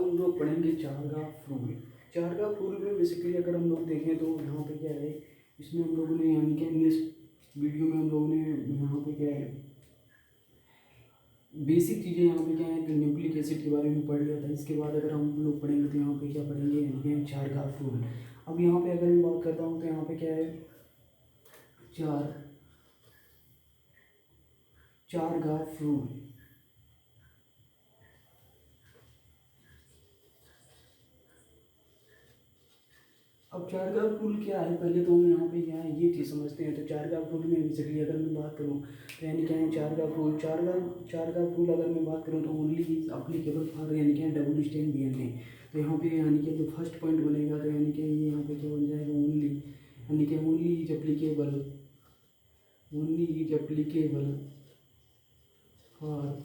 हम लोग पढ़ेंगे चारग्राफ रूल। चारग्राफ रूल में बेसिकली अगर हम लोग देखें तो यहाँ पे क्या है, इसमें हम लोगों ने यानी कि नेक्स्ट वीडियो में हम लोगों ने यहाँ पे क्या है बेसिक चीज़ें यहाँ पे क्या है कि न्यूक्लिक एसिड के बारे में पढ़ लिया था। इसके बाद अगर हम लोग पढ़ेंगे तो यहाँ पे क्या पढ़ेंगे, यानी कि चारग्राफ रूल। अब यहाँ पे अगर मैं बात करता हूँ तो यहाँ पे क्या है चारग्राफ रूल। अब चारग्राफ रूल क्या है, पहले तो हम यहाँ पे क्या है ये चीज़ समझते हैं। तो चारग्राफ रूल में बेसिकली अगर मैं बात करूँ तो यानी क्या है चारग्राफ रूल, चारग्राफ रूल अगर मैं बात करूँ तो ओनली इज अप्लीकेबल फॉर यानी क्या डबल स्टैंड डीएनए। तो यहाँ पे यानी कि जो फर्स्ट पॉइंट बनेगा तो यानी कि ये यहाँ पे क्या बन जाएगा, ओनली यानी कि only is applicable for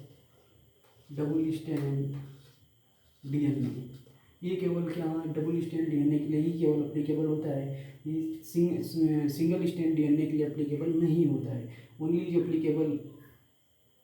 double stand DNA. ये केवल क्या डबल स्टैंड डीएनए के लिए ही केवल अप्लीकेबल होता है, ये सिंगल स्टैंड डीएनए के लिए अप्लीकेबल नहीं होता है। Only is applicable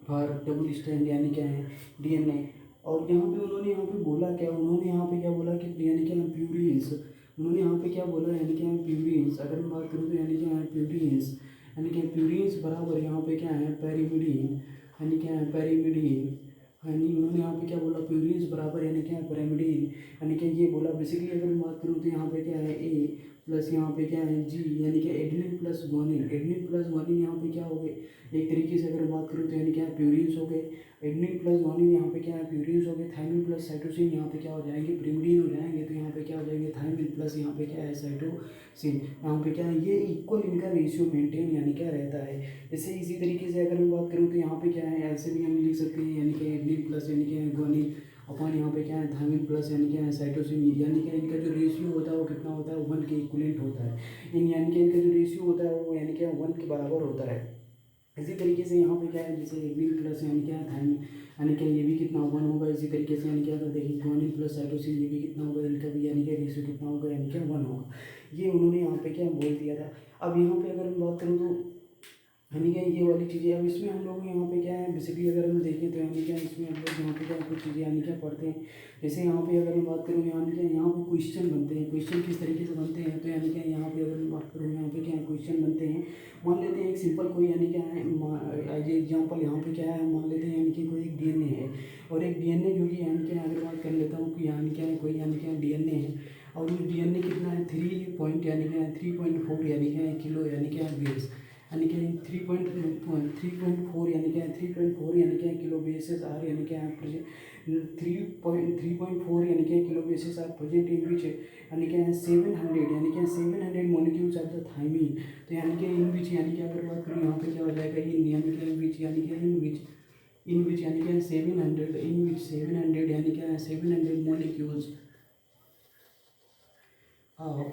for double stand यानी क्या है डीएनए। और यहाँ पे उन्होंने यहाँ पे बोला क्या, उन्होंने यहाँ पे क्या बोला कि यानी क्या प्यूरिन्स, उन्होंने यहाँ पे क्या बोला यानी क्या प्यूरिन्स। अगर मैं बात करूँ तो यानी क्या प्यूरिन्स, यानी क्या प्यूरिन्स बराबर यहाँ पे क्या है पैरिमिडीन, यानी क्या है पैरिमिडीन। यानी उन्होंने यहाँ पे क्या बोला, प्यूरिन्स बराबर यानी क्या पैरिमिडीन, यानी कि ये बोला। बेसिकली अगर मैं बात करूँ तो यहाँ पे क्या है ए प्लस यहाँ पे क्या है जी, यानी कि adenine plus guanine. Adenine plus guanine यहाँ पे क्या हो गए, एक तरीके से अगर बात करूँ तो यानी क्या प्यूरिन्स हो गए। एडेनिन प्लस गुआनिन यहाँ पे क्या है प्यूरिन्स हो गए। थायमिन प्लस साइटोसिन यहाँ पे क्या हो जाएंगे, प्रिमिडीन हो जाएंगे। तो यहाँ पे क्या हो जाएंगे थायमिन प्लस यहाँ पे क्या है साइटोसिन। यहाँ पे क्या है ये इक्वल इनका रेशियो मेंटेन यानी क्या रहता है। जैसे इसी तरीके से अगर मैं बात करूँ तो यहाँ पे क्या है ऐसे भी हम लिख सकते हैं, यानी कि एडेनिन प्लस यानी क्या है गुआनिन अपन यहाँ पे क्या है थायमिन प्लस यानी क्या है साइटोसिन, यानी कि इनका जो रेशियो होता है वो कितना होता है, 1 के इक्वलेंट होता है। यानी कि इनका जो रेशियो होता है वो यानी क्या 1 के बराबर होता है। इसी तरीके से यहाँ पे क्या है जैसे एडेनिन प्लस यानी क्या है थायमिन, यानी क्या ये भी कितना 1 होगा। इसी तरीके से यानी क्या था देखिए गुआनिन प्लस साइटोसिन ये भी कितना होगा, इनका भी यानी क्या रेशियो कितना होगा, यानी क्या 1 होगा। ये उन्होंने यहाँ पे क्या बोल दिया था। अब यहाँ पे अगर हम बात करूँ तो यानी क्या ये वाली चीज़ें, अब इसमें हम लोग यहाँ पे क्या है बेसिकली अगर हम देखें तो यानी क्या इसमें हम लोग यहाँ पे क्या कुछ चीज़ें यानी क्या पढ़ते हैं। जैसे यहाँ पे अगर मैं बात करूँ यानी क्या यहाँ पे क्वेश्चन बनते हैं। क्वेश्चन किस तरीके से बनते हैं तो यानी क्या यहाँ पे अगर मैं बात करूँ यहाँ पे क्या क्वेश्चन बनते हैं। मान लेते हैं एक सिंपल कोई यानी क्या है एज एग्जाम्पल यहाँ पे क्या है मान लेते हैं यानी कि कोई एक डीएनए है और एक डीएनए जो कि यानी क्या अगर बात कर लेता हूँ कि यानी क्या है कोई यानी क्या डीएनए है और उस डीएनए कितना है 3 पॉइंट यानी क्या 3.4 यानी क्या किलो यानी क्या बेस, यानी कि 3.4 यानी क्या 3.4 यानी क्या किलो बेसिस आर यानी क्या 3.4 यानी क्या kilo basis are present in which यानी क्या 700 यानी क्या 700 मॉलिक्यूल्स ऑफ द थायमिन। तो यानी कि इन विच यानी क्या अगर बात करूँ यहाँ पे क्या हो जाएगा इन यानी क्या विच यानी क्या इन विच यानी क्या 700 इन विच 700 यानी क्या 700 molecules of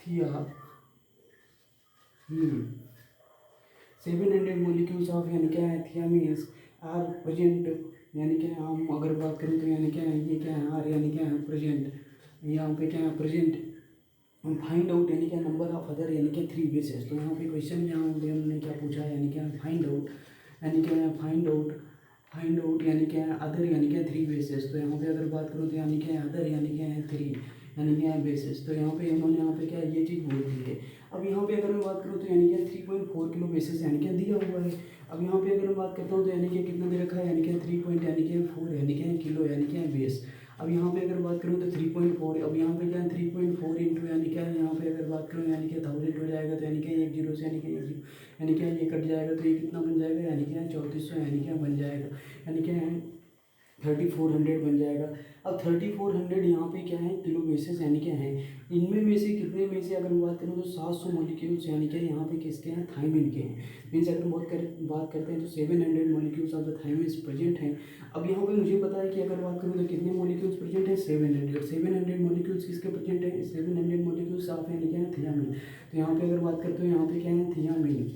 thiamine 700 molecules of यानी क्या है थियामीन्स आर प्रेजेंट, यानी क्या हम अगर बात करें तो यानी क्या है ये क्या है आर यानी क्या है प्रेजेंट, यहाँ पे क्या है प्रेजेंट। फाइंड आउट यानी क्या नंबर ऑफ अदर यानी क्या 3 बेसिस। तो यहाँ पे क्वेश्चन में हमने क्या पूछा है यानी क्या फाइंड आउट यानी क्या फाइंड आउट यानी क्या अदर यानी क्या 3 बेसिस। तो यहाँ पे अगर बात करूँ तो यानी क्या अदर यानी क्या है 3 यानी क्या बेसिस। तो यहाँ पे उन्होंने यहाँ पे क्या ये चीज़ बोल दी है। अब यहाँ पे अगर मैं बात करूँ तो यानी क्या 3.4 किलो बेसिस यानी क्या दिया हुआ है। अब यहाँ पे अगर मैं बात करता हूँ तो यानी कि कितना दे रखा है यानी कि 3 पॉइंट यानी कि 4 यानी क्या किलो यानी क्या बेस। अब यहाँ पे अगर बात करूँ तो 3.4, अब यहाँ पे क्या 3.4 इंटू यानी क्या यहाँ पे अगर बात करूँ यानी कि 1000 हो जाएगा। तो यानी क्या एक जीरो से यानी कि एक जीरो यानी क्या ये कट जाएगा तो ये कितना बन जाएगा यानी क्या 3400 यानी क्या बन जाएगा, यानी क्या 3400 बन जाएगा। अब 3400 यहाँ पे क्या है किलो बेसिस यानी क्या है, इनमें में से कितने में से अगर मैं बात करूँ तो 700 मॉलिक्यूल्स यानी क्या यहाँ पे किसके हैं थायमिन के हैं। मीन्स अगर बात करते हैं तो 700 मॉलिक्यूल्स ऑफ द थायमिन्स प्रेजेंट हैं। अब यहाँ पे मुझे पता है कि अगर बात करूँ तो कितने मॉलिक्यूल्स प्रेजेंट हैं 700 मॉलिक्यूल्स किसके प्रेजेंट है 700 मॉलिक्यूल्स ऑफ यानी क्या है थियामिन। तो यहाँ पे अगर बात करते हो यहाँ पे क्या है थियामिन,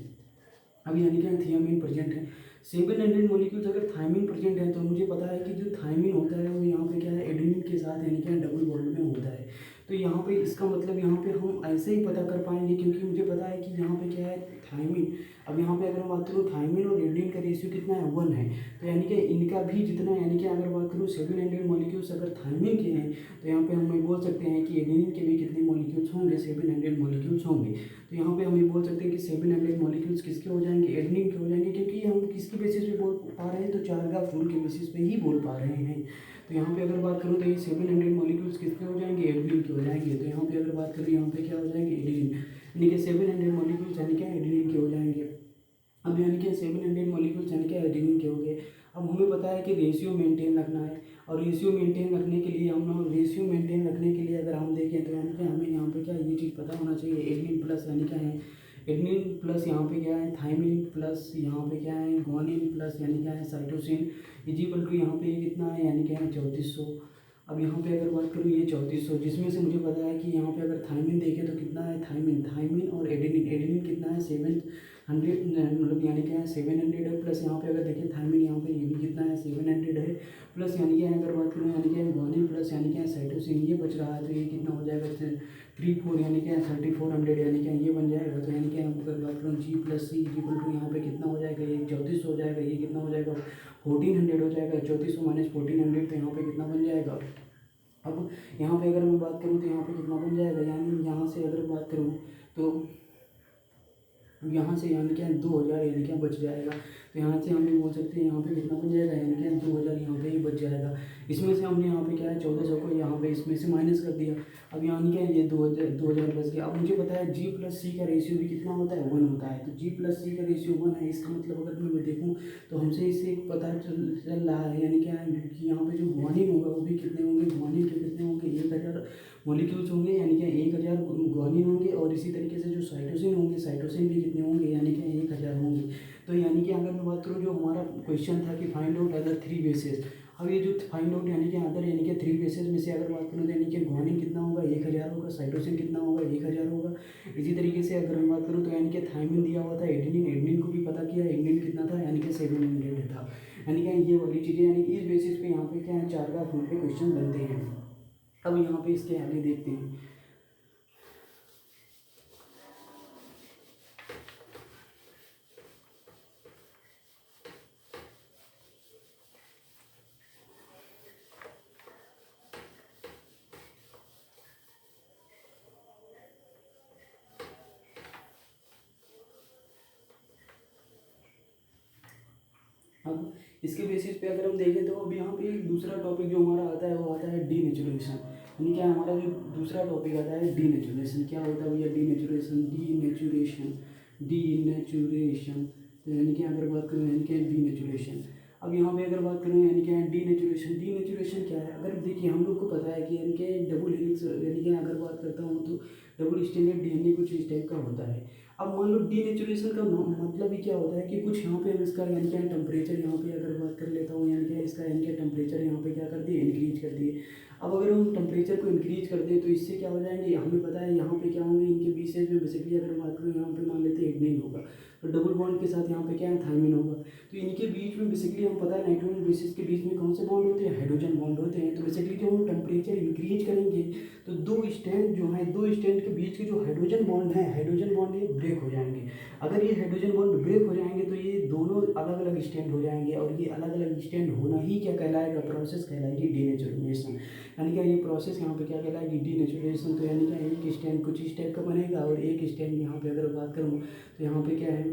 अब यानी क्या थियामिन प्रेजेंट है 700 मॉलिक्यूल्स। अगर थायमिन प्रेजेंट है तो मुझे पता है कि जो थायमिन होता है वो यहाँ पे क्या है एडेनिन के साथ यानी क्या डबल बॉन्ड में होता है। तो यहाँ पे इसका मतलब यहाँ पे हम ऐसे ही पता कर पाएंगे, क्योंकि मुझे पता है कि यहाँ पे क्या है, थायमिन। अब यहाँ पे अगर मैं बात करूँ थायमिन और एडेनिन का रेशियो कितना है, 1 है। तो यानी कि इनका भी जितना, यानी कि अगर बात करूँ 700 मॉलिक्यूल्स अगर थायमिन के हैं, तो यहाँ पे हम बोल सकते हैं कि एडेनिन के भी कितने मॉलिक्यूल्स होंगे, 700 मॉलिक्यूल्स होंगे। तो यहाँ पे हम बोल सकते हैं कि 700 मॉलिक्यूल्स किसके हो जाएंगे, एडेनिन के हो जाएंगे, क्योंकि हम किसके बेसिस पे बोल पा रहे हैं, तो चारगाफ रूल के बेसिस पे ही बोल पा रहे हैं। तो यहाँ पे अगर बात करूँ तो ये 700 मॉलिक्यूल्स किसके हो जाएंगे, एडेनिन के हो जाएंगे। तो यहाँ पे अगर बात करूँ यहाँ पे क्या हो जाएंगे, एडेनिन, यानी कि 700 मॉलिक्यूल्स यानी कि एडेनिन के हो जाएंगे। अब यानी कि 700 मॉलिक्यूल्स यानी कि एडेनिन के हो गए। अब हमें पता है कि रेशियो मेंटेन रखना है, और रेशियो मेंटेन रखने के लिए अगर हम देखें तो यानी कि हमें यहाँ पे क्या ये चीज़ पता होना चाहिए, एडेनिन प्लस यानी क्या है, एडेनिन प्लस यहाँ पे क्या है, थायमिन प्लस यहाँ पे क्या है, ग्वानिन प्लस यानी क्या है, साइटोसिन, इक्वल टू यहाँ पे ये कितना है, यानी क्या है 3400। अब यहाँ पे अगर बात करूँ ये 3400, जिसमें से मुझे पता है कि यहाँ पे अगर थायमिन देखें तो कितना है, थायमिन और एडेनिन कितना है, 700, मतलब यानी क्या है 700 है, प्लस यहाँ पे अगर देखें थायमिन, यहाँ पे ये भी कितना है 700 है, प्लस यानी क्या है अगर बात करूँ यानी क्या है ग्वानिन प्लस यानी क्या है साइटोसिन, ये बच रहा है, तो ये कितना हो जाएगा 34, यानी क्या है 3400, यानी क्या ये बन जाएगा। तो यानी क्या अगर बात करूँ G plus c equal to यहाँ पे कितना हो जाएगा, ये 3400 हो जाएगा, ये कितना हो जाएगा 1400 हो जाएगा, 3400 माइनस 1400, तो यहाँ पे कितना बन जाएगा। अब यहाँ पे अगर मैं बात करूँ तो यहाँ पे कितना बन जाएगा, यानी यहाँ से अगर बात करूँ तो यहाँ से यानी क्या 2000 यानी क्या बच जाएगा। तो यहाँ से हम ये बोल सकते हैं यहाँ पे कितना बन जाएगा, यानी क्या 2000 यहाँ पे ही बच जाएगा। इसमें से हमने यहाँ पे क्या है 1400 को यहाँ पे इसमें से माइनस कर दिया। अब यानी क्या ये 2000 बच गया। अब मुझे पता है G प्लस सी का रेशियो भी कितना होता है, 1 होता है। तो G प्लस सी का रेशियो 1 है, इसका मतलब अगर मैं देखूँ तो हमसे इससे पता चल रहा है, यानी क्या है कि यहाँ पे जो ग्वानिन होगा वो भी कितने होंगे, ग्वानिन के कितने होंगे, 1000 मॉलिक्यूल्स होंगे, यानी कि 1000 ग्वानिन होंगे, और इसी तरीके से जो साइटोसिन होंगे, साइटोसिन भी कितने होंगे, यानी कि 1000 होंगे। तो यानी कि अगर मैं बात करूँ जो हमारा क्वेश्चन था कि फाइंड आउट अदर 3 बेसेस, अब ये जो फाइंड आउट यानी कि अदर यानी कि 3 बेसेस में से अगर बात करूँ तो यानी कि ग्वानिन कितना होगा, 1000 होगा, साइटोसिन कितना होगा, 1000 होगा। इसी तरीके से अगर मैं बात करूँ तो यानी कि थायमिन दिया हुआ था, एडेनिन को भी पता किया, एडेनिन कितना था, यानी कि 700 था। यानी कि ये वाली चीज़ें, यानी कि इस बेसिस पे यहाँ पे क्या है चारगाफ रूल पे क्वेश्चन बनते हैं। अब यहाँ पे इसके आगे देखते हैं। अब इसके बेसिस पे अगर हम देखें तो अब यहाँ पे एक दूसरा टॉपिक जो हमारा आता है वो आता है डीनेचुरेशन। यानी क्या हमारा जो दूसरा टॉपिक आता है डीनेचुरेशन, क्या होता है भैया डीनेचुरेशन। तो यानी कि अगर बात करूँ यानी क्या डीनेचुरेशन। अब यहाँ पे अगर बात करूँ यानी क्या डीनेचुरेशन क्या है, अगर देखिए हम लोग को पता है कि यानी कि डबल हेलिक्स, यानी कि अगर बात करता हूँ तो डबल स्टैंडर्ड डीएनए कुछ इस टाइप का होता है। अब मान लो डीनेचुरेशन का मतलब ही क्या होता है कि कुछ यहाँ पे हम इसका यानी क्या टेम्परेचर यहाँ पे अगर बात कर लेता हूँ, यानी क्या इसका यानी क्या टेम्परेचर यहाँ पे क्या कर दिए, इंक्रीज कर दिए। अब अगर हम टेम्परेचर को इंक्रीज कर दें तो इससे क्या हो जाएंगे, हमें पता है यहाँ पे क्या होंगे, इनके बीच में बेसिकली अगर बात करूँ यहाँ पे मान लेते हैं एडेनिन होगा, तो डबल बॉन्ड के साथ यहाँ पे क्या है थायमिन होगा। तो इनके बीच में बेसिकली हम पता है नाइट्रोजन बेसिस के बीच में कौन से बॉन्ड होते हैं, हाइड्रोजन बॉन्ड होते हैं। तो बेसिकली जब हम टेम्परेचर इंक्रीज करेंगे तो दो स्टैंड के बीच के जो हाइड्रोजन बॉन्ड ये ब्रेक हो जाएंगे। अगर ये हाइड्रोजन बॉन्ड ब्रेक हो जाएंगे तो ये दोनों अलग अलग स्टैंड हो जाएंगे, और ये अलग अलग स्टैंड होना ही क्या कहलाएगा, प्रोसेस कहलाएगी डीनेचुरेशन। यानी क्या ये प्रोसेस यहाँ पे क्या कहलाएगी, डीनेचुरेशन। तो यानी क्या एक स्टैंड कुछ इस टाइप का बनेगा, और एक स्टैंड यहाँ पे अगर बात करूँ तो यहाँ पे क्या है,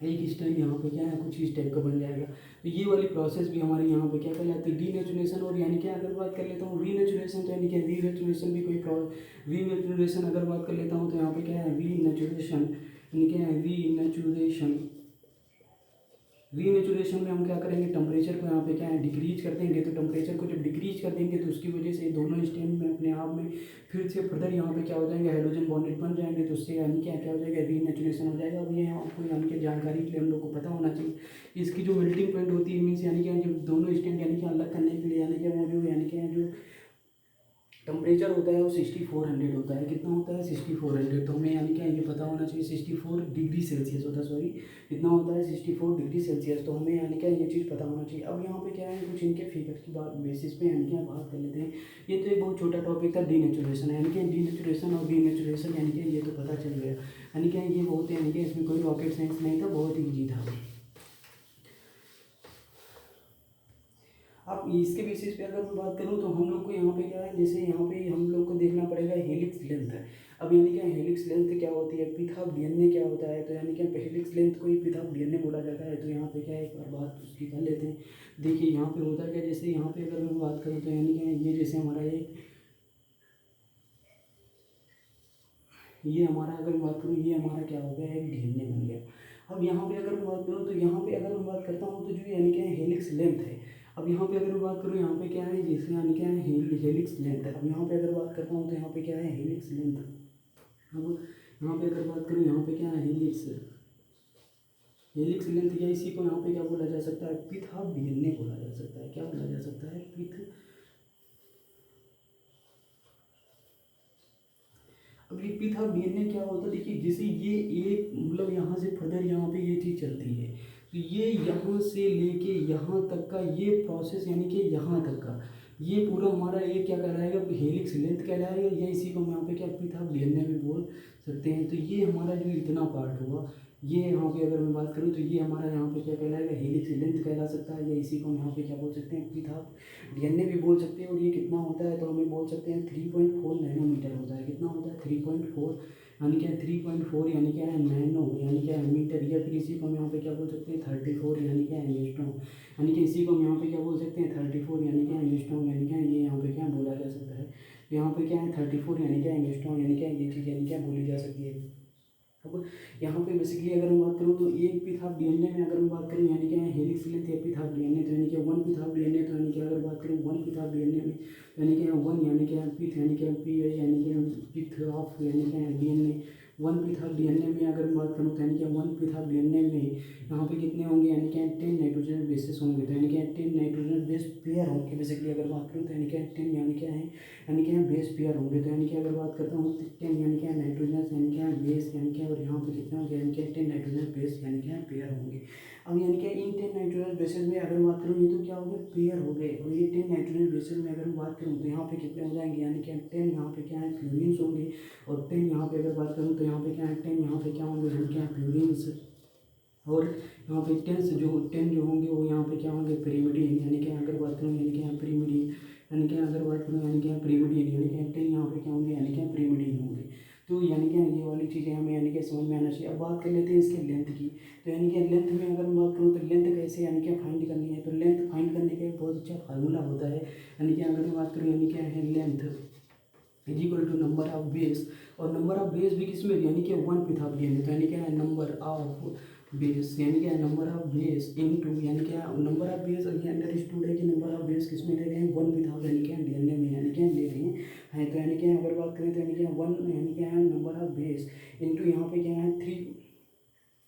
एक स्टैंड यहाँ पे क्या है कुछ इस टाइप का बन जाएगा। तो ये वाली प्रोसेस भी हमारे यहाँ पे क्या कहलाती है डीनेचुरेशन। और यानी क्या अगर बात कर लेता हूँ रीनेचुरेशन, तो यानी क्या रीनेचुरेशन भी कोई रीनेचुरेशन अगर बात कर लेता हूँ तो यहाँ पे क्या है रीनेचुरेशन, यानी क्या है रीनेचुरेशन में हम क्या करेंगे, टेम्परेचर को यहाँ पे क्या है डिक्रीज कर देंगे। तो टेम्परेचर को जब डिक्रीज कर देंगे तो उसकी वजह से दोनों स्टैंड में अपने आप में फिर से फर्दर यहाँ पे क्या हो जाएंगे, हाइड्रोजन बॉन्डेड बन जाएंगे। तो उससे यानी क्या क्या हो जाएगा, रीनेचुरेशन हो जाएगा। अब ये आपको यानी कि जानकारी के लिए हम लोग को पता होना चाहिए, इसकी जो मेल्टिंग पॉइंट होती है मीन्स यानी क्या जब दोनों स्टैंड यानी कि अलग करने के लिए यानी कि वो जो यानी कि जो टेम्परेचर होता है वो 6400 होता है। कितना होता है? 6400। तो हमें यानी क्या ये पता होना चाहिए 64 डिग्री सेल्सियस होता है, सॉरी कितना होता है? 64 डिग्री सेल्सियस। तो हमें यानी क्या ये चीज़ पता होना चाहिए। अब यहाँ पे क्या है, कुछ इनके फिगर की बात बेसिस पे यानी क्या बात कर लेते हैं। ये तो एक बहुत छोटा टॉपिक था, डीनेचुरेशन, यानी कि डीनेचुरेशन और डीनेचुरेशन यानी कि ये तो पता चल गया। यानी क्या ये बहुत यानी कि इसमें कोई रॉकेट साइंस नहीं था, बहुत ईजी था। अब इसके बेसिस पे अगर मैं बात करूँ तो हम लोग को यहाँ पे क्या है, जैसे यहाँ पे हम लोग को देखना पड़ेगा हेलिक्स लेंथ है। अब यानी क्या हेलिक्स लेंथ क्या होती है, पिथ ऑफ डीएनए क्या होता है। तो यानी क्या हेलिक्स लेंथ को ही पिथ ऑफ डीएनए बोला जाता है। तो यहाँ पे क्या है, एक बार बात उसकी कर लेते हैं। देखिए यहाँ पे होता क्या, जैसे यहाँ पे अगर मैं बात करूँ तो यानी क्या ये जैसे हमारा ये हमारा अगर मैं बात करूँ, ये हमारा क्या हो गया, एक डीएनए बन गया। अब यहाँ पे अगर मैं बात करूँ तो यहाँ पे अगर मैं बात करता हूँ तो जो यानी क्या हेलिक्स लेंथ है। अब यहाँ पे अगर मैं बात करूँ, यहाँ पे क्या है, जैसे यानी क्या है हेलिक्स लेंथ है। अब यहाँ पे अगर बात करता हूँ तो यहाँ पे क्या है, हेलिक्स लेंथ। अब यहाँ पे अगर बात करूँ, यहाँ पे क्या है, हेलिक्स लेंथ, या इसी को यहाँ पे क्या बोला जा सकता है, पिथ ऑफ डीएनए बोला जा सकता है। क्या बोला जा सकता है? पिथ। अब ये पिथ ऑफ डीएनए क्या होता है, देखिए जैसे ये एक मतलब यहाँ से फर्दर यहाँ पे ये चीज़ चलती है, तो ये यहाँ से लेके यहाँ तक का ये प्रोसेस यानी कि यहाँ तक का ये पूरा हमारा ये क्या कहलाएगा, हेलिक्स लेंथ कहलाएगा, या इसी को हम यहाँ पे क्या पिथ ऑफ डीएनए भी बोल सकते हैं। तो ये हमारा जो इतना पार्ट हुआ, ये यहाँ पे अगर मैं बात करूँ तो ये हमारा यहाँ पे क्या कहलाएगा, हेलिक्स लेंथ कहला सकता है, या इसी को हम यहाँ पे क्या बोल सकते हैं, पिथ ऑफ डीएनए भी बोल सकते हैं। और ये कितना होता है, तो हमें बोल सकते हैं 3.4 नैनोमीटर होता है। कितना होता है? 3.4, यानी क्या 3.4 यानी क्या है नैनो, यानी क्या है मीटर, या फिर इसी को हम यहाँ पे क्या बोल सकते हैं 34 यानी क्या है एंगस्ट्रॉम, यानी कि इसी को हम यहाँ पे क्या बोल सकते हैं 34 यानी क्या एंगस्ट्रॉम, यानी क्या ये यहाँ पे क्या बोला जा सकता है। यहाँ पे क्या है 34 यानी क्या एंगस्ट्रॉम, यानी क्या ये चीज़ यानी क्या बोली जा सकती है। अब यहाँ पे बेसिकली अगर मैं बात करूँ तो एक पिथ ऑफ डीएनए में अगर मैं बात करूँ यानी क्या हेलिक्स लेंथ या पिथ ऑफ डीएनए, तो यानी क्या वन पिथ ऑफ डीएनए, तो यानी क्या अगर बात करूँ वन पिथ ऑफ डीएनए में यानी क्या वन यानी क्या पिथ यानी क्या पी यानी क्या पिथ ऑफ यानी क्या DNA, one pitch of DNA में अगर मैं बात करूँ तो यानी क्या वन पिथ ऑफ डीएनए में यहाँ पे कितने होंगे, यानी क्या 10 नाइट्रोजन बेसेस होंगे। तो यानी क्या 10 नाइट्रोजन बेस पेयर होंगे बेसिकली अगर बात करूँ तो, यानी क्या 10 यानी क्या है, यानी क्या बेस पेयर होंगे। तो यानी क्या अगर बात करता हूँ 10 यानी क्या नाइट्रोजन यानी क्या बेस यानी क्या, और यहाँ पे कितने होंगे, यानी क्या 10 नाइट्रोजन बेस यानी क्या पेयर होंगे। अब यानी क्या इन 10 नाइट्रोजन बेसेस में अगर बात करूँ ये तो क्या हो गया, पेयर हो गए। और ये 10 नाइट्रोजन बेसेस में अगर मैं बात करूँ तो यहाँ पे कितने हो जाएंगे, यानी क्या 10 यहाँ पे क्या है फ्यूरिन्स होंगे, और 10 यहाँ पे अगर बात करूँ तो यहाँ पे क्या है 10 यहाँ पे क्या होंगे, यानी क्या फ्यूरिन्स, और यहाँ पे 10 जो होंगे वो यहाँ पे क्या होंगे पिरिमिडीन, यानी कि अगर बात करूँ यानी कि यहाँ पिरिमिडीन, यानी कि अगर बात करूँ यानी कि पिरिमिडीन, यानी कि 10 यहाँ पे क्या होंगे, यानी कि पिरिमिडीन होंगे। तो यानी कि ये वाली चीज़ें हमें यानी कि समझ में आना चाहिए। अब बात कर लेते हैं इसके लेंथ की। तो यानी कि लेंथ में अगर मैं बात करूँ तो लेंथ कैसे यानी कि फाइंड करनी है, तो लेंथ फाइंड करने का एक बहुत अच्छा फार्मूला होता है। यानी कि अगर मैं बात करूँ यानी क्या है length is equal to number of base, और नंबर ऑफ बेस भी किसमें, यानी कि वन पिथ ऑफ डीएनए। तो यानी क्या है नंबर ऑफ बेस, यानी क्या नंबर ऑफ बेस इनटू, यानी क्या नंबर ऑफ बेस, ये अंडरस्टूड है कि नंबर ऑफ बेस किसमें ले रहे हैं, वन पिथ ऑफ यानी क्या डीएनए में, यानी क्या ले रहे हैं। तो यानी क्या अगर बात करें तो यानी क्या वन यानी क्या है नंबर ऑफ बेस इनटू यहाँ पे क्या है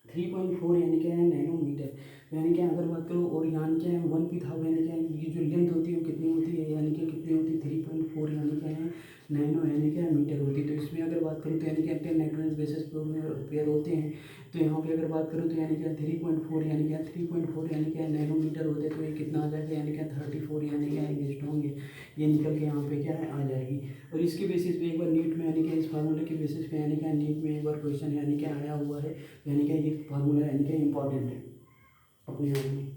3.4 यानी क्या है नैनोमीटर, यानी क्या अगर बात करूँ, और यानी क्या है वन पिथ ऑफ यानी क्या ये जो लेंथ होती है वो कितनी होती है, यानी कि कितनी होती है 3.4 यानी क्या है नैनो यानी क्या मीटर होती है। तो इसमें अगर बात करूँ तो यानी क्या 10 नाइट्रोजन बेसिस पेयर होते हैं। तो यहाँ पे अगर बात करूँ तो यानी क्या 3.4 यानी क्या 3.4 यानी क्या नैनोमीटर होते हैं। तो ये कितना आ जाएगा, यानी क्या 34 यानी क्या एंगस्ट्रॉम ये निकल के यहाँ पे क्या है आ जाएगी। और इसके बेसिस पे एक बार नीट में यानी कि इस फार्मूले के बेसिस पे यानी क्या नीट में एक बार क्वेश्चन यानी क्या आया हुआ है, यानी क्या ये फार्मूला यानी क्या इम्पॉर्टेंट है अपने आप में।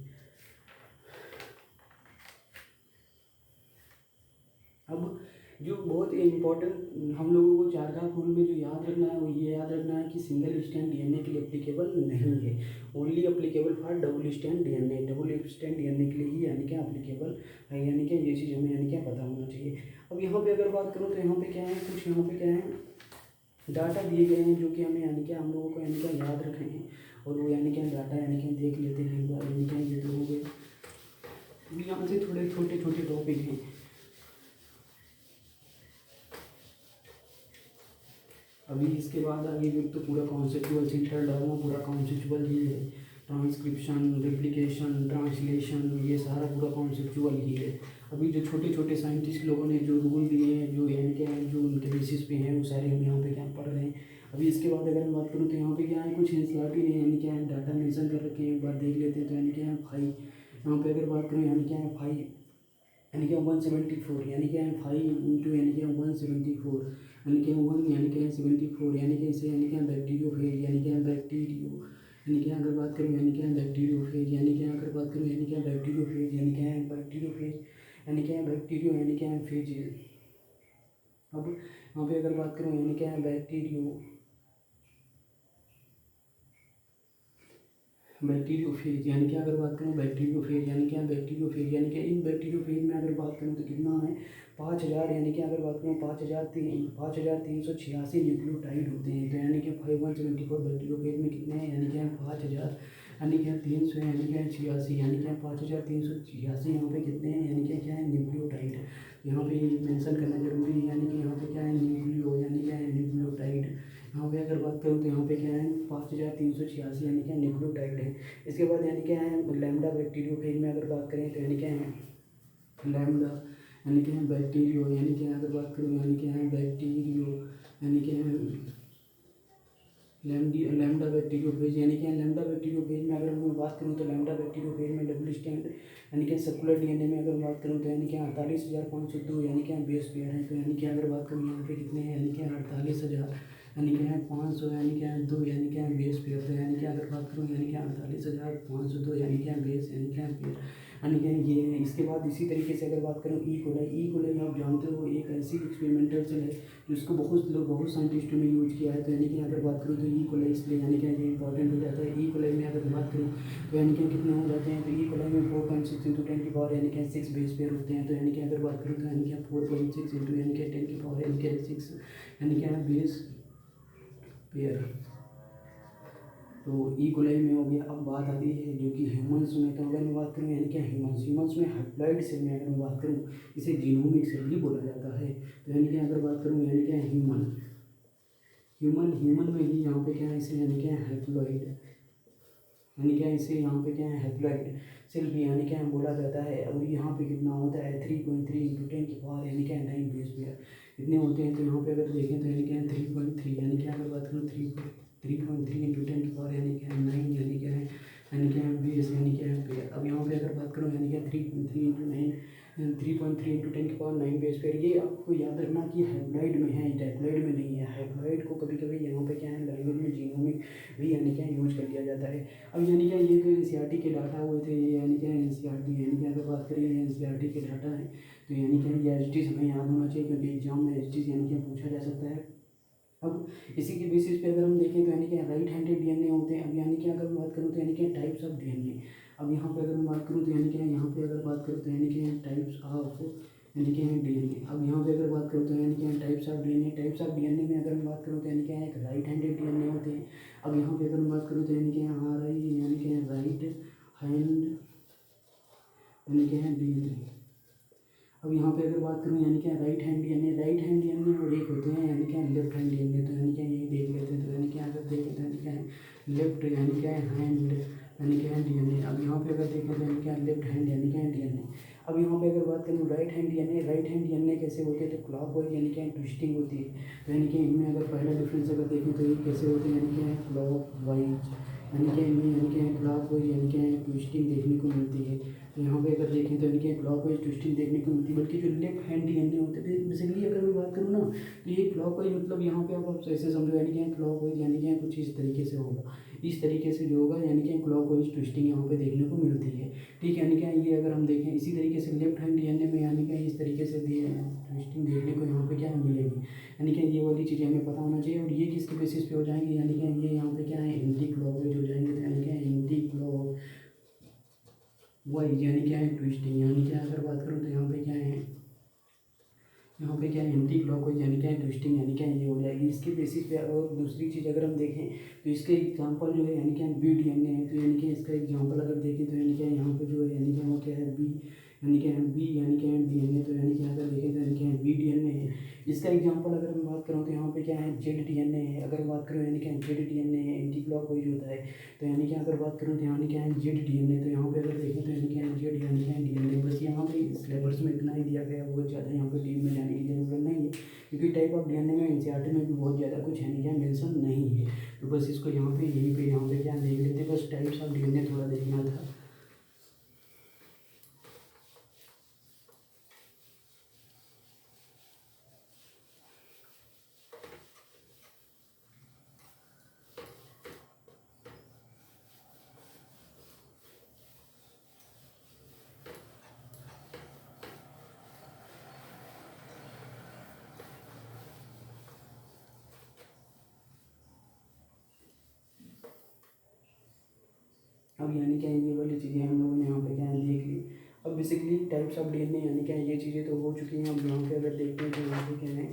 अब जो बहुत इम्पोर्टेंट हम लोगों को चारगांव रूल में जो याद रखना है वो ये याद रखना है कि सिंगल स्टैंड डीएनए के लिए एप्लीकेबल नहीं है, only applicable for double stand DNA, double stand DNA के लिए ही यानी क्या एप्लीकेबल है, यानी क्या ये चीज़ हमें यानी क्या पता होना चाहिए। अब यहाँ पे अगर बात करूँ तो यहाँ पे क्या है, कुछ यहाँ पे क्या है डाटा दिए गए हैं जो कि हमें यानी क्या हम लोगों को यानी क्या याद रखने हैं, और वो यानी क्या डाटा यानी क्या देख लेते हैं एक बार, यानी क्या ये जो हो गए यहाँ से थोड़े छोटे छोटे टॉपिक हैं। अभी इसके बाद आगे जो तो पूरा कॉन्सेप्चुअल सेंट्रल डॉगमा पूरा कॉन्सेप्चुअल ही है, ट्रांसक्रिप्शन, रेप्लिकेशन, ट्रांसलेशन, ये सारा पूरा कॉन्सेप्चुअल ही है। अभी जो छोटे छोटे साइंटिस्ट लोगों ने जो रूल दिए हैं, जो यानी क्या है, जो उनके बेसिस पे हैं, वो सारे हम यहाँ पे क्या पढ़ रहे हैं। अभी इसके बाद अगर मैं बात करूँ तो यहाँ पे क्या है, कुछ एनसीईआरटी ने यानी क्या है डाटा मेंशन कर रखे हैं, एक बार देख लेते हैं। तो यानी क्या है फाइव, यहाँ पे अगर बात करूँ यानी क्या है फाइव, यानी क्या 174, यानी क्या है 5 इंटू यानी क्या 174, यानी क्या 1 यानी क्या 74, यानी कि इसे यानी क्या बैक्टीरियोफेज, यानी क्या बैक्टीरियो, यानी क्या अगर बात करूँ यानी क्या बैक्टीरियोफेज, यानी क्या अगर बात करूँ यानी क्या बैक्टीरियोफेज, यानी क्या है बैक्टीरियोफेज, यानी क्या बैक्टीरियो, यानी क्या फेज। अब यहाँ पे अगर बात करूँ यानी क्या है बैक्टीरियो, बैक्टीरियोफेज, यानी कि अगर बात करूँ बैक्टीरियोफेज, यानी क्या बैक्टीरियोफेज, यानी कि इन बैक्टीरियोफेज में अगर बात करूँ तो कितना है 5000, यानी कि अगर बात करूँ 5386 न्यूक्लियोटाइड होते हैं। तो यानी कि 5174 बैक्टीरियोफेज में कितने हैं, यानी कि 5000, यानी कि 300, यानी कि 86, यानी कि 5386 यहाँ पे कितने हैं, यानी कि क्या है न्यूक्लियोटाइड। यहाँ पे मेंशन करना जरूरी है, यानी कि यहाँ पे क्या है न्यूक्लियो, यानी क्या है न्यूक्लियोटाइड। यहाँ पे अगर बात करूँ तो यहाँ पे क्या है 5386, यानी क्या न्यूक्लियोटाइड है। इसके बाद यानी क्या है लैम्डा बैक्टीरियोफेज में अगर बात करें तो यानी क्या है लैम्डा, यानी क्या है बैक्टीरियो, यानी क्या अगर बात करूँ यानी क्या है बैक्टीरियो, यानी क्या है लैम्डा बैक्टीरियोफेज, यानी क्या लैम्डा बैक्टीरियोफेज में अगर मैं बात करूँ तो लैम्डा बैक्टीरियोफेज में डबल स्टैंड, यानी क्या सर्कुलर डीएनए में अगर बात करूँ तो यानी क्या 48,502, यानी क्या बेस पेयर है। तो यानी क्या अगर बात करूँ यहाँ पे कितने हैं, यानी क्या 48,000, यानी क्या है 500, यानी क्या है 2, यानी क्या बेस पेयर। तो यानी क्या अगर बात करूँ यानी क्या 48,502, यानी क्या बेस, यानी क्या पेयर, यानी क्या ये है। इसके बाद इसी तरीके से अगर बात करूँ ई कोलाई आप जानते हो एक ऐसी एक्सपेरिमेंटल सेल है जिसको बहुत साइंटिस्टों ने यूज किया है। तो यानी कि अगर बात करूँ तो ई कोलाई, इसलिए यानी कि ये इंपॉर्टेंट हो जाता है। ई कोलाई में अगर बात करूँ तो यानी कि कितने हो जाते हैं, तो ई कोलाई में 4.6 इंटू 10 की पावर यानी कि 6 बेस पेयर होते हैं। तो यानी कि अगर बात करूँ तो यानी कि 4.6 इंटू यानी कि 10 की पावर यानी कि 6, यानी कि बेस पेयर। तो ई कोलाई में हो गया। अब बात आती है जो कि ह्यूमंस में। तो अगर मैं बात करूँ यानी क्या ह्यूमंस में हैप्लॉइड सेल में अगर मैं बात करूँ इसे जीनोमिक सेल भी बोला जाता है। तो यानी कि अगर बात करूँ यानी क्या ह्यूमन में ही यहाँ पे क्या है इसे यानी क्या हैप्लॉइड, यानी क्या इसे यहाँ पे क्या है हैप्लॉइड सेल भी यानी क्या बोला जाता है। और यहाँ पे कितना होता है 3.3 इंटू 10 की पावर यानी क्या 9 बेस पेयर इतने होते हैं। तो यहाँ पे अगर देखें तो यानी क्या 3.3, यानी क्या अगर बात करूँ 3.3 इंटू 10 की पावर यानी क्या 9, यानी क्या है यानी क्या बेस, यानी क्या पेयर। अब यहाँ पे अगर बात करूँ यानी क्या 3.3 इंटू 9, 3.3 इंटू 10 की पावर 9 बेस पेयर। ये आपको याद रखना कि हैप्लॉइड में है, डैप्लॉइड में नहीं है। हैप्लॉइड को कभी कभी यहाँ पे क्या है लैंग्वेज में जीनोमिक भी यानी क्या यूज कर लिया जाता है। अब यानी क्या ये तो एनसीईआरटी के डाटा हुए थे, ये यानी क्या एनसीईआरटी, यानी क्या अगर बात करें एनसीईआरटी के डाटा है तो यानी क्या ये एचटीज हमें याद होना चाहिए क्योंकि एग्जाम में एचटीज यानी क्या पूछा जा सकता है। अब इसी के बेसिस पे अगर हम देखें तो यानी कि राइट हैंडेड डीएनए होते हैं। अब यानी कि अगर मैं बात करूँ तो यानी कि टाइप्स ऑफ डीएनए। अब यहाँ पे अगर मैं बात करूँ तो यानी कि यहाँ पे अगर बात करूँ तो यानी कि टाइप्स ऑफ यानी कि डीएनए। अब यहाँ पे अगर बात करूँ तो यानी कि टाइप्स ऑफ डीएनए में अगर मैं बात करूँ तो यानी कि एक राइट हैंडेड डीएनए होते हैं। अब यहाँ पे अगर मैं बात करूँ तो यानी कि यानी कि राइट हैंड यानी कि डीएनए। अब यहाँ पे अगर बात करूँ यानी क्या राइट हैंड डीएनए और एक होते हैं यानी क्या लेफ्ट हैंड डीएनए। तो यानी क्या ये देख लेते हैं। तो यानी क्या अगर देखें तो यानी क्या लेफ्ट यानी क्या हैंड यानी क्या डीएनए। अब यहाँ पे अगर देखें तो यानी क्या लेफ्ट हैंड यानी क्या डीएनए। अब यहाँ पे अगर बात करूँ राइट हैंड डीएनए कैसे होते हैं, तो क्लॉकवाइज यानी क्या ट्विस्टिंग होती है। तो यानी कि इनमें अगर पहला डिफरेंस अगर देखें तो ये कैसे होते हैं, यानी क्या क्लॉकवाइज, यानी क्या इनमें यानी क्या क्लॉकवाइज यानी क्या ट्विस्टिंग देखने को मिलती है। तो यहाँ पे अगर देखें तो इनके क्लॉकवाइज ट्विस्टिंग देखने को मिलती है। बल्कि जो लेफ्ट हैंड डीएनए होते थे बेसिकली अगर मैं बात करूँ ना तो ये क्लॉकवाइज मतलब यहाँ पे आप ऐसे समझो यानी कि क्लॉकवाइज यानी कि कुछ इस तरीके से होगा, इस तरीके से जो होगा यानी कि क्लॉकवाइज ट्विस्टिंग यहाँ पे देखने को मिलती है। ठीक है, यानी कि ये अगर हम देखें इसी तरीके से लेफ्ट हैंड डीएनए में यानी कि इस तरीके से ट्विस्टिंग देखने को यहाँ पे क्या मिलेगी, यानी कि ये वाली चीज़ें हमें पता होना चाहिए। और ये किसके बेसिस पे हो जाएंगे, यानी कि ये यहाँ पे क्या है एंटी क्लॉकवाइज हो जाएंगे। तो यानी क्या एंटी क्लॉक वाइज यानी क्या है ट्विस्टिंग, यानी क्या अगर बात करूँ तो यहाँ पे क्या है एंटी क्लॉकवाइज यानी क्या है ट्विस्टिंग, यानी क्या ये हो जाएगी इसके बेसिस पे। और दूसरी चीज़ अगर हम देखें तो इसके एग्जांपल जो है यानी क्या बी डीएनए है। तो यानी कि इसका एग्जांपल अगर देखें तो यानी क्या यहाँ पे जो है यानी क्या वो क्या है बी, यानी कि बी यानी कि DNA, तो यानी कि अगर देखें तो यानी कि बी DNA है। इसका एग्जांपल अगर मैं बात करूँ तो यहाँ पे क्या है, ZDNA है। अगर बात करूँ यानी कि ZDNA है, एंटी क्लॉकवाइज होता है। तो यानी कि अगर बात करूँ तो यानी कि ZDNA, तो यहाँ पे अगर देखें तो यानी कि Z यानी कि DNA। बस यहाँ पे सिलेबस में इतना ही दिया गया है, बहुत ज़्यादा यहाँ पे डीप में जाने की जरूरत नहीं है, क्योंकि टाइप ऑफ DNA में NCERT में भी बहुत ज़्यादा कुछ यानी कि मेंशन नहीं है। तो बस इसको यहाँ पे यहीं पे यहाँ पे क्या देख लेते, बस टाइप्स ऑफ DNA थोड़ा देखना था। अब यानी क्या ये वाली चीज़ें हम लोगों ने यहाँ पे क्या है देख ली। अब बेसिकली टाइप्स ऑफ DNA यानी क्या ये चीज़ें तो हो चुकी हैं। अब यहाँ पे अगर देखते हैं तो यहाँ पे क्या है,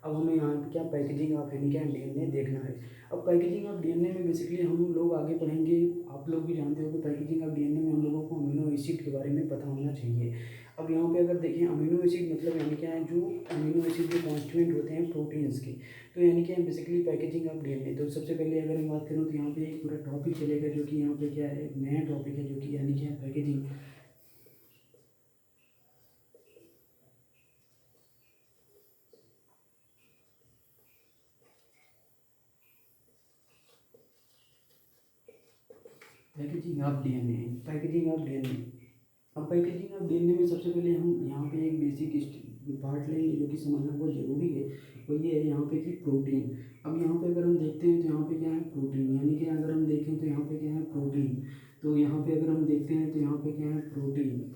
अब हमें यहाँ पे क्या पैकेजिंग ऑफ यानी क्या DNA देखना है। अब पैकेजिंग ऑफ DNA में बेसिकली हम लोग आगे पढ़ेंगे। आप लोग भी जानते हो कि पैकेजिंग ऑफ DNA में हम लोगों को अमीनो एसिड के बारे में पता होना चाहिए। अब यहाँ पे अगर देखें अमीनो एसिड मतलब यानी क्या है, जो अमीनो एसिड जो कॉन्स्टिट्यूएंट होते हैं प्रोटीन्स के, तो यानी कि बेसिकली पैकेजिंग ऑफ DNA। तो सबसे पहले अगर मैं बात करूँ तो यहाँ पे एक पूरा टॉपिक चलेगा, जो कि यहाँ पे क्या है, नया टॉपिक है, जो कि यानी कि packaging. Packaging of DNA, packaging of DNA। अब पैकेजिंग ऑफ DNA में सबसे पहले हम यहाँ पे एक बेसिक पार्ट लेंगे जो कि समझना बहुत ज़रूरी है। वो ये है यहाँ पे कि प्रोटीन। अब यहाँ पे अगर हम देखते हैं तो यहाँ पे क्या है, प्रोटीन। यानी कि अगर हम देखें तो यहाँ पे क्या है, प्रोटीन। तो यहाँ पे अगर हम देखते हैं तो यहाँ पे क्या है, प्रोटीन।